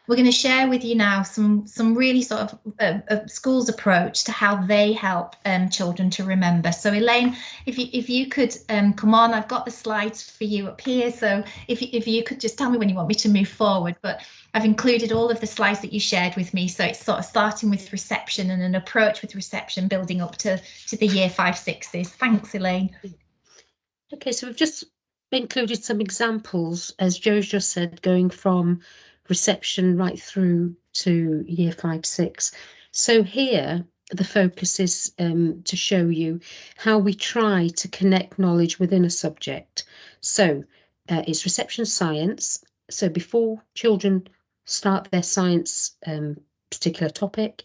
we're going to share with you now some really sort of schools' approach to how they help children to remember. So Elaine, if you could come on, I've got the slides for you up here. So if you could just tell me when you want me to move forward, but I've included all of the slides that you shared with me. So it's sort of starting with reception and an approach with reception, building up to the year 5-6s. Thanks, Elaine. Okay, so we've just included some examples, as Joe's just said, going from reception right through to year 5-6. So here the focus is to show you how we try to connect knowledge within a subject. So it's reception science. So before children start their science particular topic,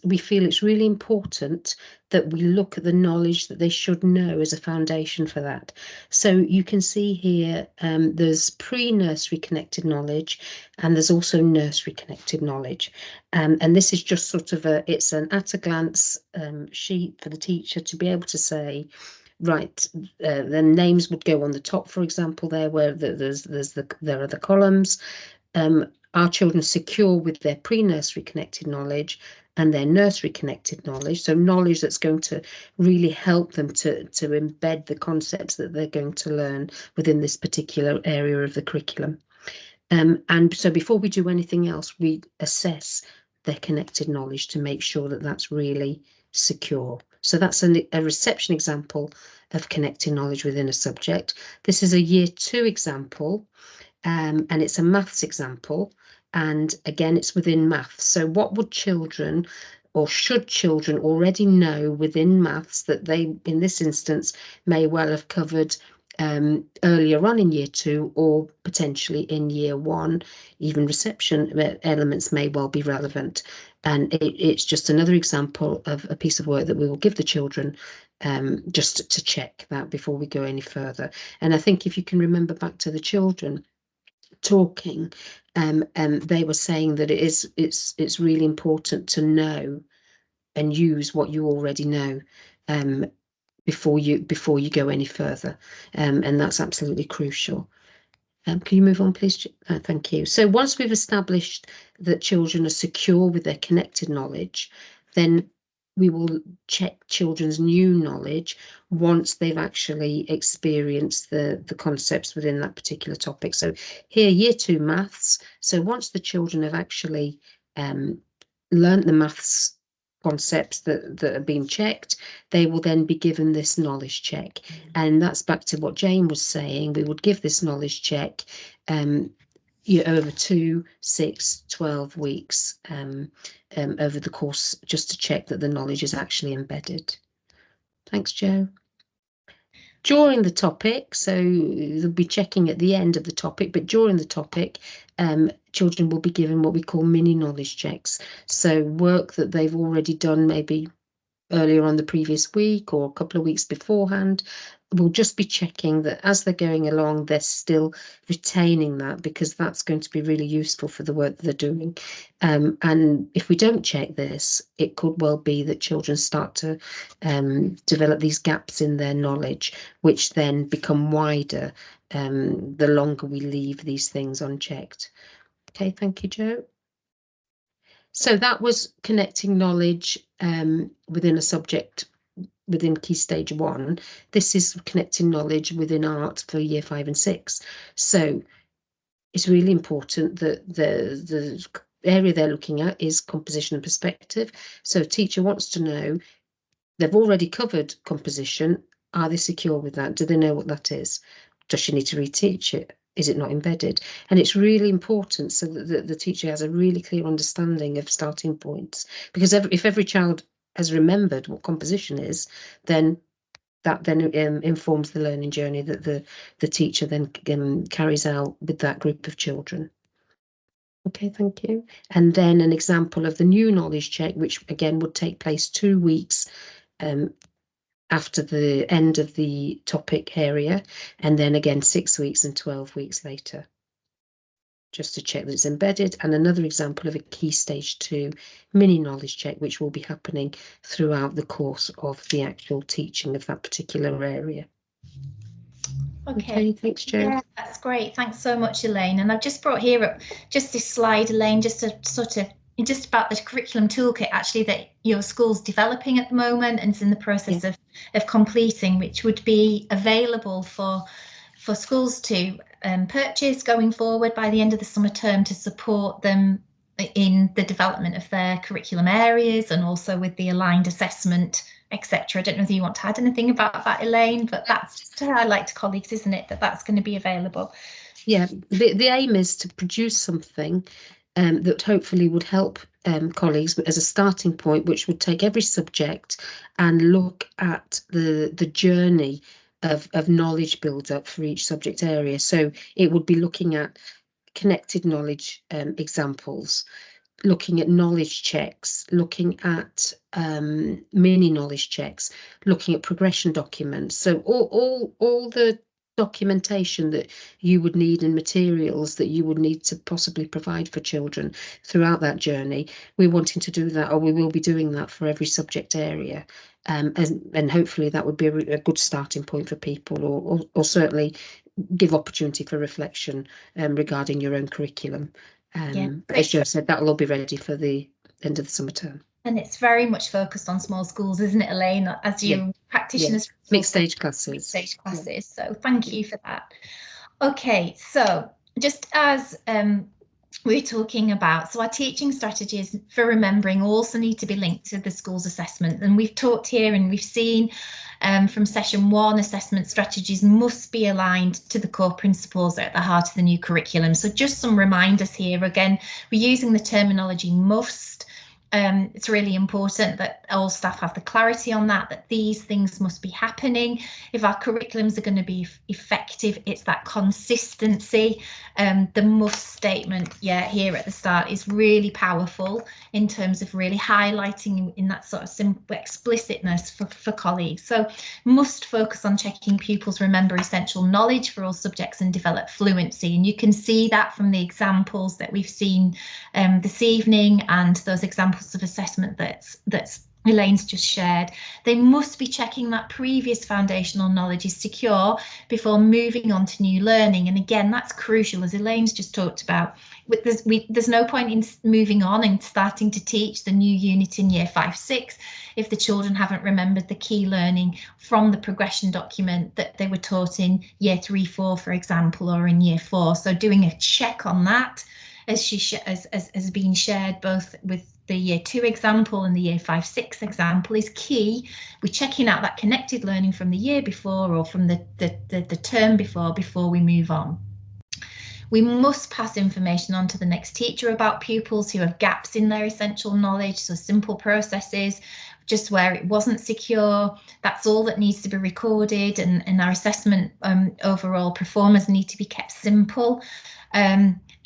we feel it's really important that we look at the knowledge that they should know as a foundation for that. So you can see here there's pre-nursery connected knowledge and there's also nursery connected knowledge. And this is just sort of it's an at a glance sheet for the teacher to be able to say, right, the names would go on the top, for example, there where there are the columns. Are children secure with their pre-nursery connected knowledge and their nursery connected knowledge? So knowledge that's going to really help them to embed the concepts that they're going to learn within this particular area of the curriculum. And so before we do anything else, we assess their connected knowledge to make sure that that's really secure. So that's a reception example of connecting knowledge within a subject. This is a year 2 example. And it's a maths example, and again it's within maths. So what would children, or should children already know within maths that they in this instance may well have covered earlier on in year 2 or potentially in year 1? Even reception elements may well be relevant, and it's just another example of a piece of work that we will give the children just to check that before we go any further. And I think if you can remember back to the children talking, they were saying that it's really important to know and use what you already know before you go any further, and that's absolutely crucial. Can you move on, please? Thank you. So once we've established that children are secure with their connected knowledge, then we will check children's new knowledge once they've actually experienced the concepts within that particular topic. So here, year 2 maths. So once the children have actually learned the maths concepts that are being checked, they will then be given this knowledge check. And that's back to what Jane was saying. We would give this knowledge check over 2, 6, 12 weeks over the course, just to check that the knowledge is actually embedded. Thanks, Joe. During the topic, so they'll be checking at the end of the topic, but during the topic, children will be given what we call mini knowledge checks. So work that they've already done maybe earlier on the previous week or a couple of weeks beforehand. We'll just be checking that as they're going along, they're still retaining that, because that's going to be really useful for the work that they're doing. And if we don't check this, it could well be that children start to develop these gaps in their knowledge, which then become wider the longer we leave these things unchecked. Okay, thank you, Joe. So that was connecting knowledge within a subject within Key Stage 1. This is connecting knowledge within art for year 5 and 6. So it's really important that the area they're looking at is composition and perspective. So a teacher wants to know, they've already covered composition. Are they secure with that? Do they know what that is? Does she need to reteach it? Is it not embedded? And it's really important so that the teacher has a really clear understanding of starting points, because if every child has remembered what composition is, then that then informs the learning journey that the teacher then carries out with that group of children. Okay, thank you. And then an example of the new knowledge check, which again would take place 2 weeks after the end of the topic area, and then again 6 weeks and 12 weeks later, just to check that it's embedded. And another example of a Key Stage 2 mini knowledge check, which will be happening throughout the course of the actual teaching of that particular area. Okay, thanks, Jo. Yeah, that's great. Thanks so much, Elaine. And I've just brought here up just this slide, Elaine, just to sort of just about the curriculum toolkit actually that your school's developing at the moment and is in the process of completing, which would be available for schools to purchase going forward by the end of the summer term to support them in the development of their curriculum areas and also with the aligned assessment, etc. I don't know if you want to add anything about that, Elaine, but that's just to highlight to colleagues, isn't it, that that's going to be available? Yeah, the aim is to produce something that hopefully would help colleagues as a starting point, which would take every subject and look at the journey of knowledge build up for each subject area. So it would be looking at connected knowledge examples, looking at knowledge checks, looking at mini knowledge checks, looking at progression documents. So all the documentation that you would need and materials that you would need to possibly provide for children throughout that journey. We're wanting to do that, or we will be doing that for every subject area. And hopefully that would be a good starting point for people, or certainly give opportunity for reflection regarding your own curriculum. But as Jo said, that will all be ready for the end of the summer term. And it's very much focused on small schools, isn't it, Elaine, as you practitioners? Mixed stage classes. Mixed stage classes. So thank you for that. Okay, so just as we're talking about, so our teaching strategies for remembering also need to be linked to the school's assessment. And we've talked here and we've seen from session 1, assessment strategies must be aligned to the core principles at the heart of the new curriculum. So just some reminders here. Again, we're using the terminology must. It's really important that all staff have the clarity on that these things must be happening. If our curriculums are going to be effective, it's that consistency. The must statement, here at the start is really powerful in terms of really highlighting in that sort of simple explicitness for colleagues. So must focus on checking pupils remember essential knowledge for all subjects and develop fluency. And you can see that from the examples that we've seen this evening and those examples of assessment that's Elaine's just shared. They must be checking that previous foundational knowledge is secure before moving on to new learning. And again, that's crucial, as Elaine's just talked about. There's no point in moving on and starting to teach the new unit in year 5-6 if the children haven't remembered the key learning from the progression document that they were taught in year 3-4, for example, or in year 4. So doing a check on that as being shared both with the year 2 example and the year 5-6 example is key. We're checking out that connected learning from the year before or from the term before we move on. We must pass information on to the next teacher about pupils who have gaps in their essential knowledge, so simple processes, just where it wasn't secure. That's all that needs to be recorded, and our assessment overall performers need to be kept simple.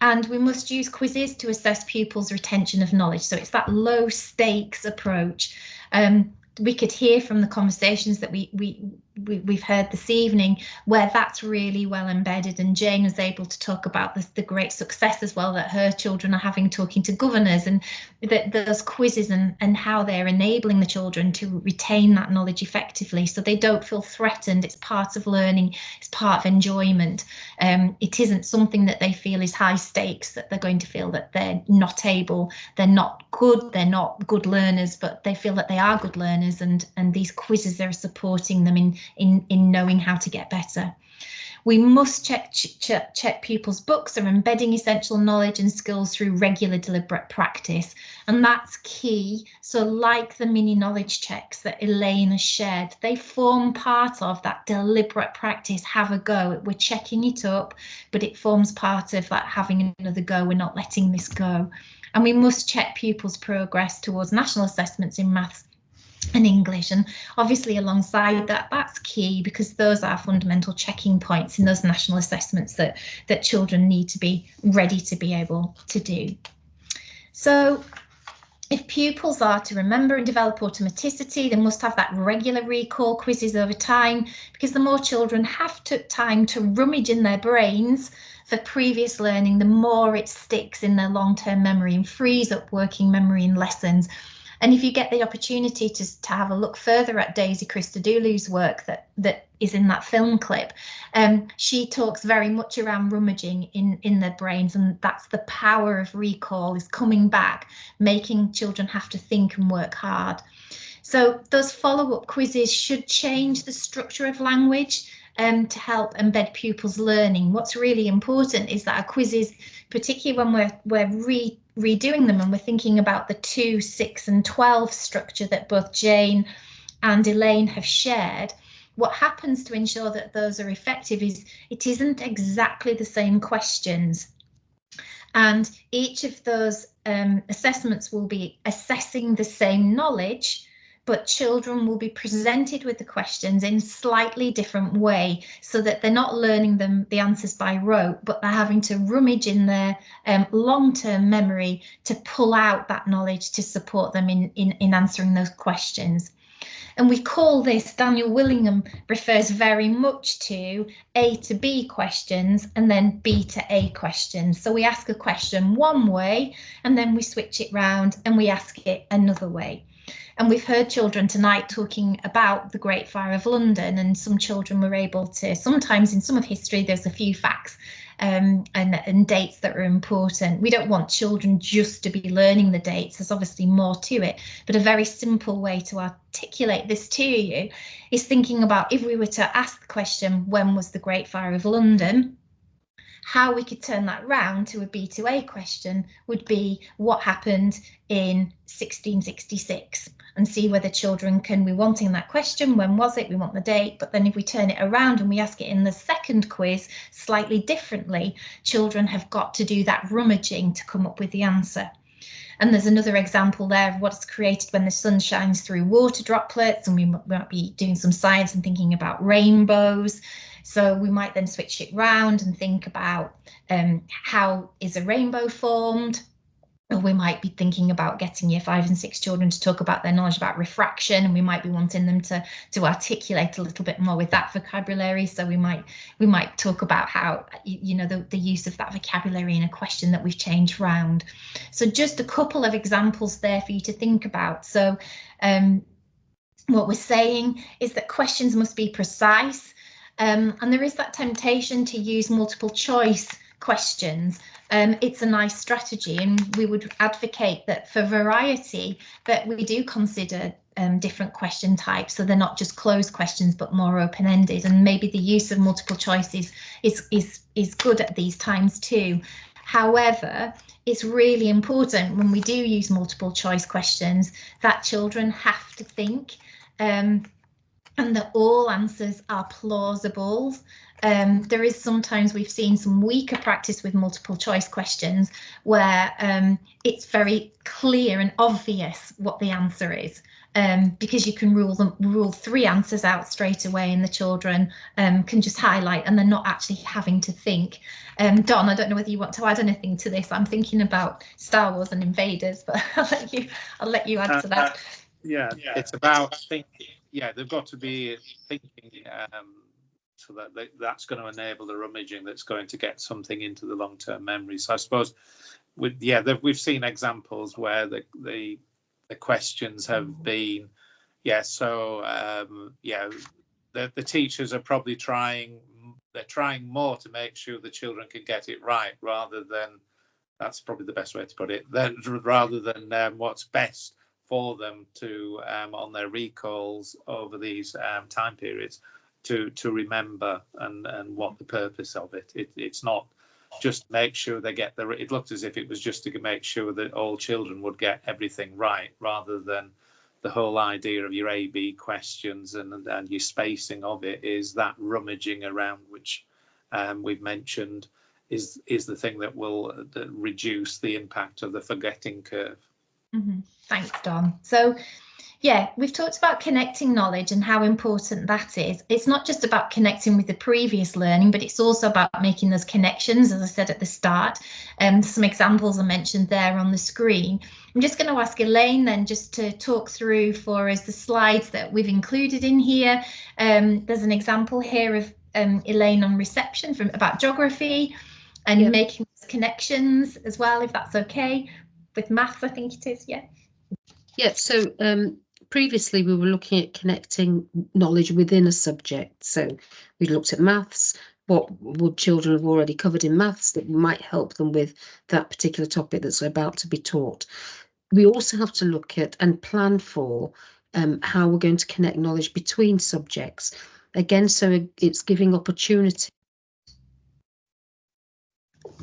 And we must use quizzes to assess pupils' retention of knowledge. So it's that low stakes approach. We could hear from the conversations that we've heard this evening where that's really well embedded, and Jane was able to talk about the great success as well that her children are having talking to governors, and those quizzes and how they're enabling the children to retain that knowledge effectively so they don't feel threatened. It's part of learning, it's part of enjoyment. It isn't something that they feel is high stakes, that they're going to feel that they're not able, they're not good learners, but they feel that they are good learners, and these quizzes are supporting them in knowing how to get better. We must check pupils' books are embedding essential knowledge and skills through regular deliberate practice, and that's key. So like the mini knowledge checks that Elaine has shared, they form part of that deliberate practice. Have a go. We're checking it up, but it forms part of that having another go. We're not letting this go. And we must check pupils' progress towards national assessments in maths and English, and obviously alongside that, that's key because those are fundamental checking points in those national assessments that children need to be ready to be able to do. So if pupils are to remember and develop automaticity, they must have that regular recall quizzes over time, because the more children have took time to rummage in their brains for previous learning, the more it sticks in their long-term memory and frees up working memory in lessons. And if you get the opportunity to have a look further at Daisy Christodoulou's work that is in that film clip, she talks very much around rummaging in their brains, and that's the power of recall, is coming back, making children have to think and work hard. So those follow-up quizzes should change the structure of language to help embed pupils' learning. What's really important is that our quizzes, particularly when we're redoing them and we're thinking about the 2, 6 and 12 structure that both Jane and Elaine have shared, what happens to ensure that those are effective is it isn't exactly the same questions. And each of those assessments will be assessing the same knowledge, but children will be presented with the questions in slightly different way, so that they're not learning the answers by rote, but they're having to rummage in their long-term memory to pull out that knowledge to support them in answering those questions. And we call this, Daniel Willingham refers very much to A to B questions and then B to A questions. So we ask a question one way and then we switch it round and we ask it another way. And we've heard children tonight talking about the Great Fire of London, and some children were able to, sometimes in some of history, there's a few facts and dates that are important. We don't want children just to be learning the dates. There's obviously more to it, but a very simple way to articulate this to you is thinking about, if we were to ask the question, when was the Great Fire of London? How we could turn that round to a B to A question would be, what happened in 1666? And see whether children can be wanting that question, when was it, we want the date. But then if we turn it around and we ask it in the second quiz slightly differently, children have got to do that rummaging to come up with the answer. And there's another example there of what's created when the sun shines through water droplets, and we might be doing some science and thinking about rainbows. So we might then switch it round and think about how is a rainbow formed? Or we might be thinking about getting year 5 and 6 children to talk about their knowledge about refraction, and we might be wanting them to articulate a little bit more with that vocabulary. So we might talk about how, you know, the use of that vocabulary in a question that we've changed round. So just a couple of examples there for you to think about. So what we're saying is that questions must be precise, and there is that temptation to use multiple choice questions. It's a nice strategy, and we would advocate that for variety, that we do consider different question types, so they're not just closed questions but more open-ended, and maybe the use of multiple choices is good at these times too. However, it's really important when we do use multiple choice questions that children have to think, and that all answers are plausible. There is sometimes, we've seen some weaker practice with multiple choice questions where it's very clear and obvious what the answer is, because you can rule 3 answers out straight away, and the children can just highlight and they're not actually having to think. Don, I don't know whether you want to add anything to this. I'm thinking about Star Wars and Invaders, but I'll let you add to that. Yeah, it's about thinking. Yeah, they've got to be thinking, so that that's going to enable the rummaging that's going to get something into the long-term memory. So I suppose, we've seen examples where the questions have been, the teachers are probably trying more to make sure the children can get it right, rather than, that's probably the best way to put it, rather than what's best for them to on their recalls over these time periods to remember and what the purpose of it. It's not just make sure they get it looked as if it was just to make sure that all children would get everything right, rather than the whole idea of your A/B questions and your spacing of it is that rummaging around, which we've mentioned is the thing that will reduce the impact of the forgetting curve. Mm-hmm. Thanks, Don. So yeah, we've talked about connecting knowledge and how important that is. It's not just about connecting with the previous learning, but it's also about making those connections, as I said at the start. Some examples are mentioned there on the screen. I'm just going to ask Elaine then just to talk through for us the slides that we've included in here. There's an example here of Elaine on reception about geography and making those connections as well, if that's okay. With maths, I think it is, yeah. Yeah, so previously we were looking at connecting knowledge within a subject. So we looked at maths. What would children have already covered in maths that might help them with that particular topic that's about to be taught? We also have to look at and plan for how we're going to connect knowledge between subjects. Again, so it's giving opportunity.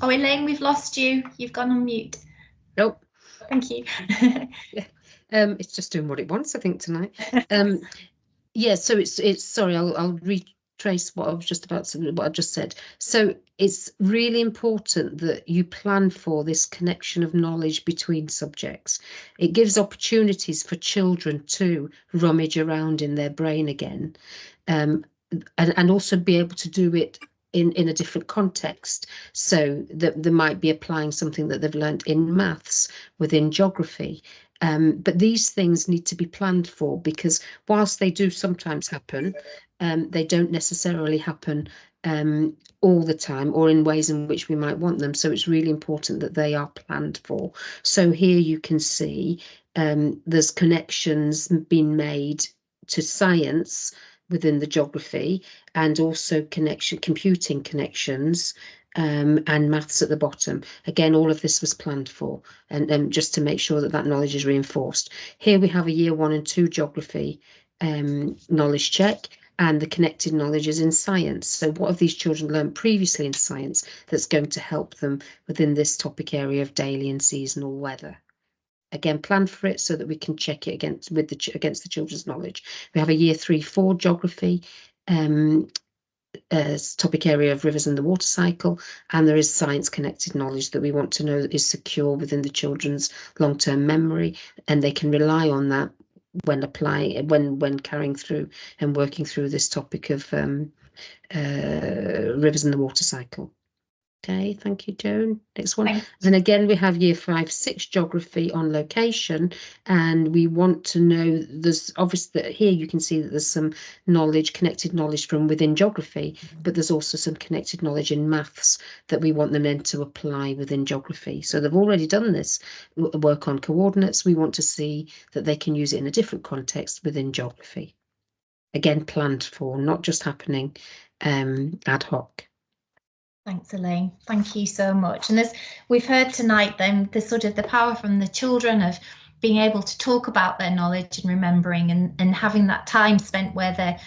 Oh, Elaine, we've lost you. You've gone on mute. Nope. Thank you. Yeah. It's just doing what it wants, I think, tonight. Yeah, so it's sorry, I'll retrace what I was just about to, what I just said. So it's really important that you plan for this connection of knowledge between subjects. It gives opportunities for children to rummage around in their brain again, and also be able to do it in a different context. So that they might be applying something that they've learned in maths within geography. But these things need to be planned for, because whilst they do sometimes happen, they don't necessarily happen all the time or in ways in which we might want them. So it's really important that they are planned for. So here you can see there's connections being made to science within the geography, and also computing connections, and maths at the bottom. Again, all of this was planned for, and just to make sure that that knowledge is reinforced. Here we have a year 1 and 2 geography knowledge check, and the connected knowledge is in science. So what have these children learned previously in science that's going to help them within this topic area of daily and seasonal weather? Again, plan for it so that we can check it against the children's knowledge. We have a year 3-4 geography topic area of rivers and the water cycle, and there is science connected knowledge that we want to know is secure within the children's long-term memory, and they can rely on that when applying, when carrying through and working through this topic of rivers and the water cycle. Okay, thank you, Joan. Next one. And again, we have year 5-6 geography on location, and we want to know, there's obviously that here you can see that there's some knowledge, connected knowledge from within geography, but there's also some connected knowledge in maths that we want them then to apply within geography. So they've already done this work on coordinates. We want to see that they can use it in a different context within geography. Again, planned for, not just happening ad hoc. Thanks, Elaine. Thank you so much. And as we've heard tonight, then the sort of the power from the children of being able to talk about their knowledge and remembering, and having that time spent where they're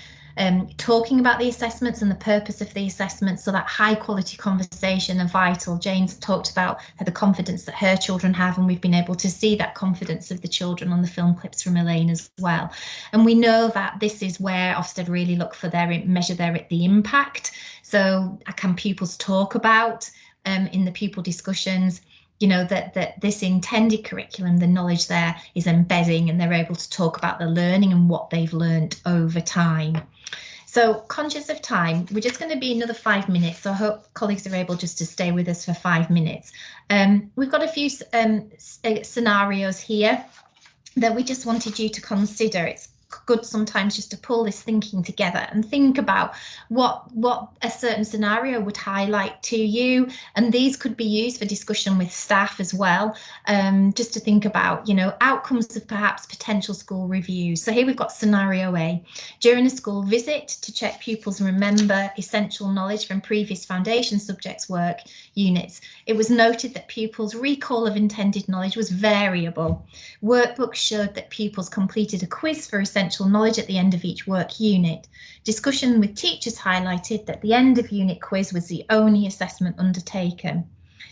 talking about the assessments and the purpose of the assessments, so that high quality conversation are vital. Jane's talked about the confidence that her children have, and we've been able to see that confidence of the children on the film clips from Elaine as well. And we know that this is where Ofsted really look for measure the impact. So can pupils talk about in the pupil discussions, you know, that this intended curriculum, the knowledge there is embedding, and they're able to talk about the learning and what they've learned over time. So conscious of time, we're just going to be another 5 minutes. So I hope colleagues are able just to stay with us for 5 minutes. We've got a few scenarios here that we just wanted you to consider. It's good sometimes just to pull this thinking together and think about what a certain scenario would highlight to you, and these could be used for discussion with staff as well, just to think about, you know, outcomes of perhaps potential school reviews. So here we've got scenario A. During a school visit to check pupils remember essential knowledge from previous foundation subjects work units, it was noted that pupils' recall of intended knowledge was variable. Workbooks showed that pupils completed a quiz for essential knowledge at the end of each work unit. Discussion with teachers highlighted that the end of unit quiz was the only assessment undertaken.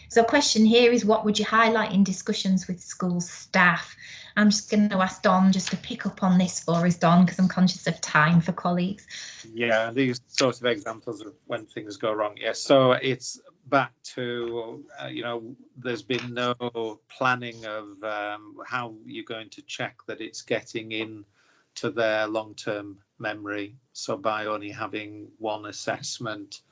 So a question here is, what would you highlight in discussions with school staff? I'm just going to ask Don just to pick up on this for us, Don, because I'm conscious of time for colleagues. Yeah, these sorts of examples of when things go wrong. Yes, so it's back to, you know, there's been no planning of how you're going to check that it's getting in to their long-term memory. So by only having one assessment,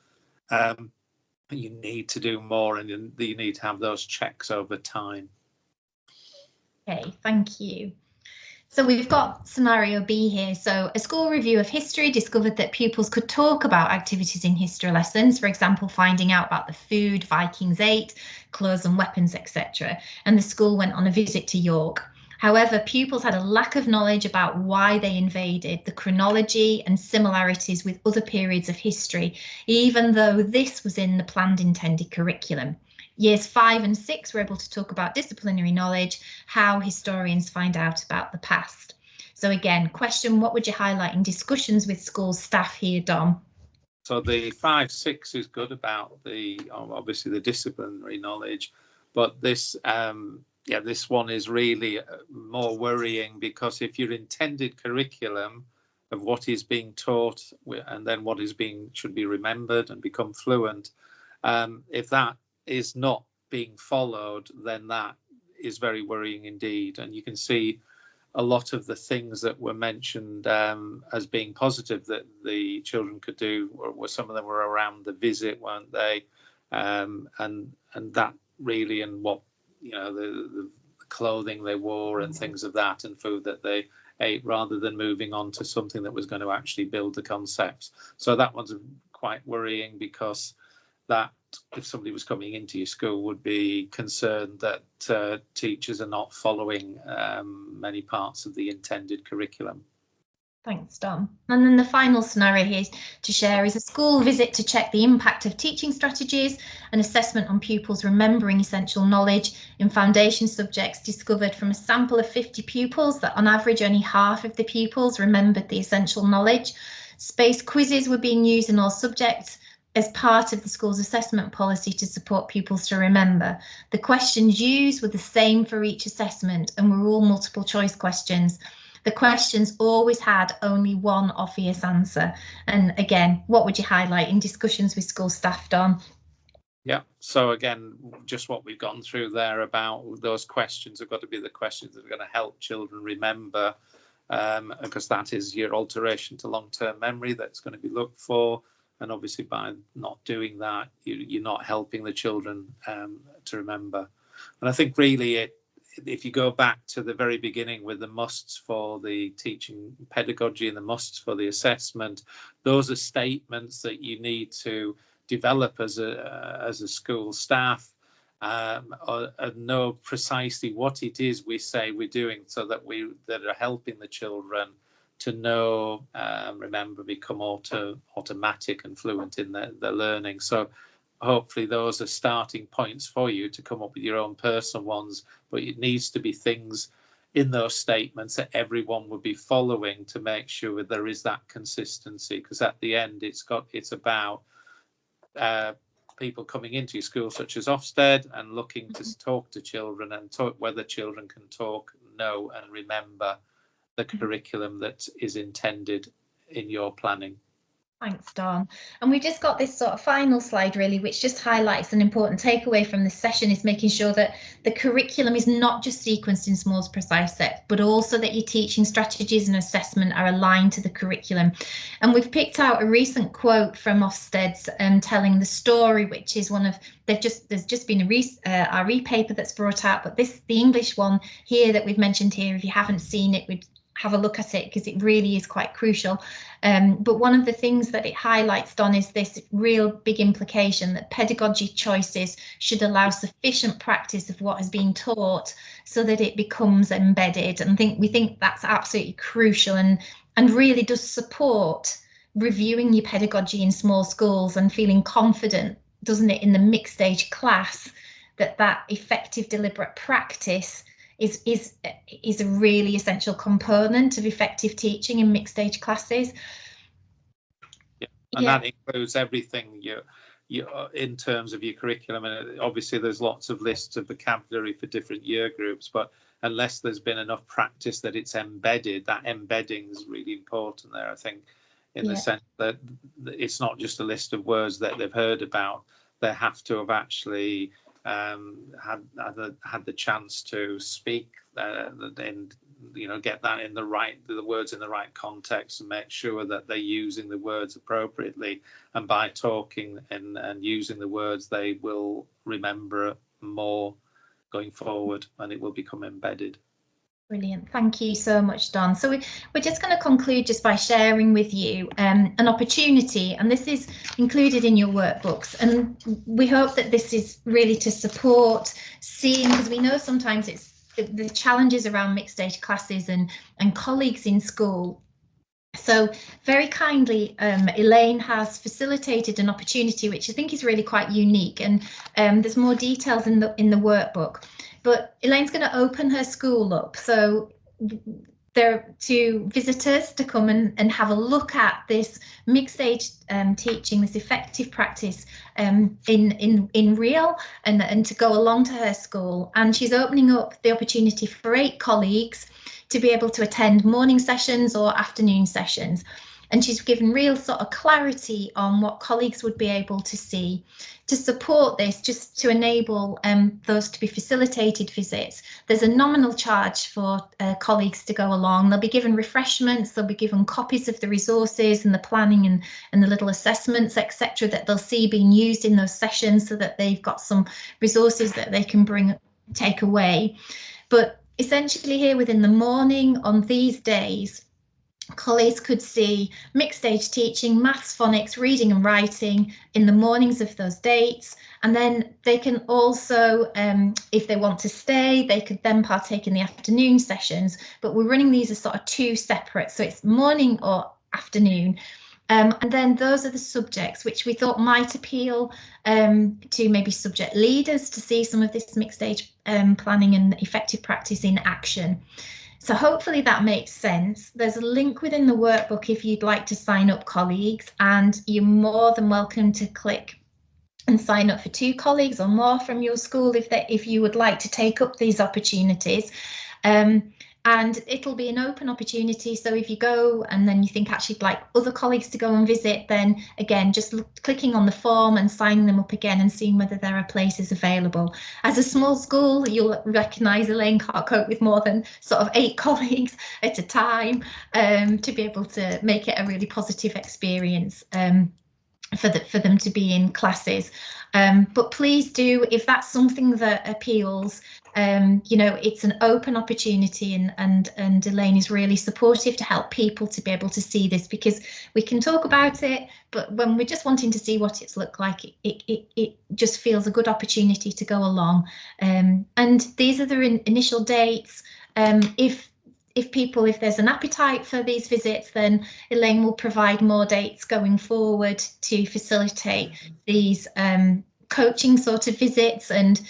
you need to do more, and you need to have those checks over time. Okay, thank you. So we've got scenario B here. So a school review of history discovered that pupils could talk about activities in history lessons, for example, finding out about the food Vikings ate, clothes and weapons, etc. And the school went on a visit to York. However, pupils had a lack of knowledge about why they invaded, the chronology and similarities with other periods of history, even though this was in the planned intended curriculum. Years 5 and 6 were able to talk about disciplinary knowledge, how historians find out about the past. So again, question, what would you highlight in discussions with school staff here, Dom? So the 5-6 is good about the obviously the disciplinary knowledge, but this this one is really more worrying, because if your intended curriculum of what is being taught and then what is should be remembered and become fluent, if that is not being followed, then that is very worrying indeed. And you can see a lot of the things that were mentioned as being positive that the children could do, or some of them were around the visit, weren't they? And that really, and what, you know, the clothing they wore and things of that, and food that they ate, rather than moving on to something that was going to actually build the concepts. So that one's quite worrying, because that if somebody was coming into your school would be concerned that teachers are not following many parts of the intended curriculum. Thanks, Dom. And then the final scenario here to share is a school visit to check the impact of teaching strategies and assessment on pupils remembering essential knowledge in foundation subjects discovered from a sample of 50 pupils that on average only half of the pupils remembered the essential knowledge. Space quizzes were being used in all subjects as part of the school's assessment policy to support pupils to remember. The questions used were the same for each assessment and were all multiple choice questions. The questions always had only one obvious answer. And again, what would you highlight in discussions with school staff, Don? Yeah, so again, just what we've gone through there about those questions have got to be the questions that are going to help children remember, because that is your alteration to long-term memory that's going to be looked for. And obviously by not doing that, you're not helping the children to remember. And I think really if you go back to the very beginning with the musts for the teaching pedagogy and the musts for the assessment, those are statements that you need to develop as a school staff, or know precisely what it is we say we're doing, so that are helping the children to know, remember, become automatic and fluent in their learning. So hopefully those are starting points for you to come up with your own personal ones, but it needs to be things in those statements that everyone would be following to make sure there is that consistency, because at the end it's about people coming into your school such as Ofsted and looking to talk to children and talk whether children can talk, know and remember the curriculum that is intended in your planning. Thanks, Dawn. And we've just got this sort of final slide really, which just highlights an important takeaway from this session, is making sure that the curriculum is not just sequenced in small precise sets, but also that your teaching strategies and assessment are aligned to the curriculum. And we've picked out a recent quote from Ofsted's telling the story, which is one of, there's just been a RE paper that's brought out, but the English one here that we've mentioned here, if you haven't seen it, we'd have a look at it because it really is quite crucial. But one of the things that it highlights, Don, is this real big implication that pedagogy choices should allow sufficient practice of what has been taught so that it becomes embedded. And we think that's absolutely crucial and really does support reviewing your pedagogy in small schools and feeling confident, doesn't it, in the mixed age class, that effective deliberate practice is a really essential component of effective teaching in mixed age classes. Yeah, and that includes everything you in terms of your curriculum. And obviously there's lots of lists of vocabulary for different year groups, but unless there's been enough practice that it's embedded, that embedding is really important there, I think, in the sense that it's not just a list of words that they've heard about. They have to have actually had the chance to speak and get that in the words in the right context, and make sure that they're using the words appropriately, and by talking and using the words they will remember more going forward, and it will become embedded. Brilliant. Thank you so much, Don. So we're just going to conclude just by sharing with you an opportunity, and this is included in your workbooks, and we hope that this is really to support seeing, because we know sometimes it's the challenges around mixed age classes and colleagues in school. So very kindly, Elaine has facilitated an opportunity which I think is really quite unique, and there's more details in the workbook. But Elaine's going to open her school up, so there to visitors to come and have a look at this mixed age teaching, this effective practice in real, and to go along to her school. And she's opening up the opportunity for 8 colleagues to be able to attend morning sessions or afternoon sessions. And she's given real sort of clarity on what colleagues would be able to see to support this, just to enable those to be facilitated visits. There's a nominal charge for colleagues to go along. They'll be given refreshments, they'll be given copies of the resources and the planning and the little assessments, etc., that they'll see being used in those sessions, so that they've got some resources that they can take away. But essentially here within the morning on these days, colleagues could see mixed age teaching, maths, phonics, reading and writing in the mornings of those dates. And then they can also, if they want to stay, they could then partake in the afternoon sessions. But we're running these as sort of 2 separate, so it's morning or afternoon. And then those are the subjects which we thought might appeal to maybe subject leaders to see some of this mixed age planning and effective practice in action. So hopefully that makes sense. There's a link within the workbook if you'd like to sign up, colleagues, and you're more than welcome to click and sign up for 2 colleagues or more from your school if you would like to take up these opportunities. And it'll be an open opportunity, so if you go and then you think actually you'd like other colleagues to go and visit, then again just clicking on the form and signing them up again and seeing whether there are places available. As a small school, you'll recognise Elaine can't cope with more than sort of 8 colleagues at a time to be able to make it a really positive experience for them to be in classes. But please do, if that's something that appeals, you know, it's an open opportunity, and Elaine is really supportive to help people to be able to see this, because we can talk about it, but when we're just wanting to see what it's looked like, it just feels a good opportunity to go along. And these are the initial dates. If there's an appetite for these visits, then Elaine will provide more dates going forward to facilitate these coaching sort of visits and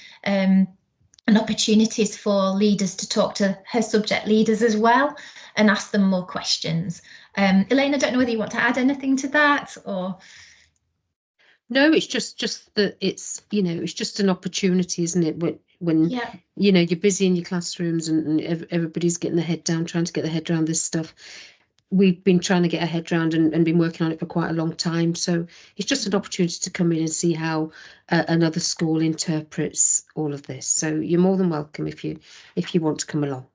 opportunities for leaders to talk to her subject leaders as well and ask them more questions. Elaine, I don't know whether you want to add anything to that, or? No, it's just that it's, you know, it's just an opportunity, isn't it? When Yeah. you know, you're busy in your classrooms and everybody's getting their head down, trying to get their head around this stuff. We've been trying to get our head around and been working on it for quite a long time. So it's just an opportunity to come in and see how another school interprets all of this. So you're more than welcome if you want to come along.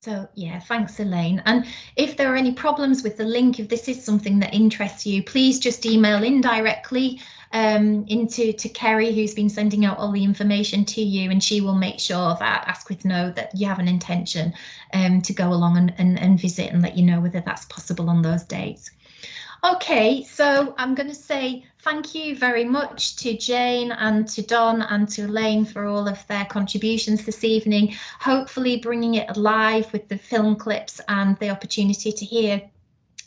So yeah, thanks, Elaine. And if there are any problems with the link, if this is something that interests you, please just email in directly to Kerry, who's been sending out all the information to you, and she will make sure that Asquith know that you have an intention to go along and visit, and let you know whether that's possible on those dates. Okay, so I'm going to say thank you very much to Jane and to Don and to Elaine for all of their contributions this evening, hopefully bringing it alive with the film clips and the opportunity to hear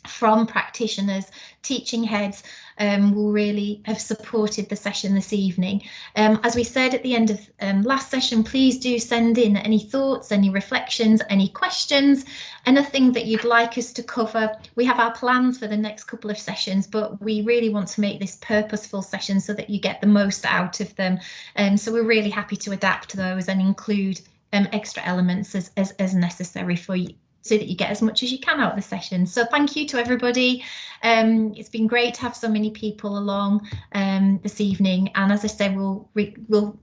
from practitioners, teaching heads will really have supported the session this evening. As we said at the end of last session, please do send in any thoughts, any reflections, any questions, anything that you'd like us to cover. We have our plans for the next couple of sessions, but we really want to make this purposeful session so that you get the most out of them. So we're really happy to adapt those and include extra elements as necessary for you, so that you get as much as you can out of the session. So thank you to everybody. It's been great to have so many people along this evening. And as I said, we'll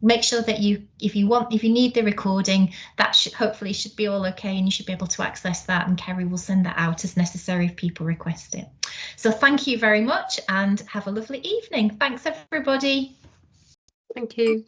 make sure that if you need the recording, that hopefully should be all okay, and you should be able to access that, and Kerry will send that out as necessary if people request it. So thank you very much and have a lovely evening. Thanks, everybody. Thank you.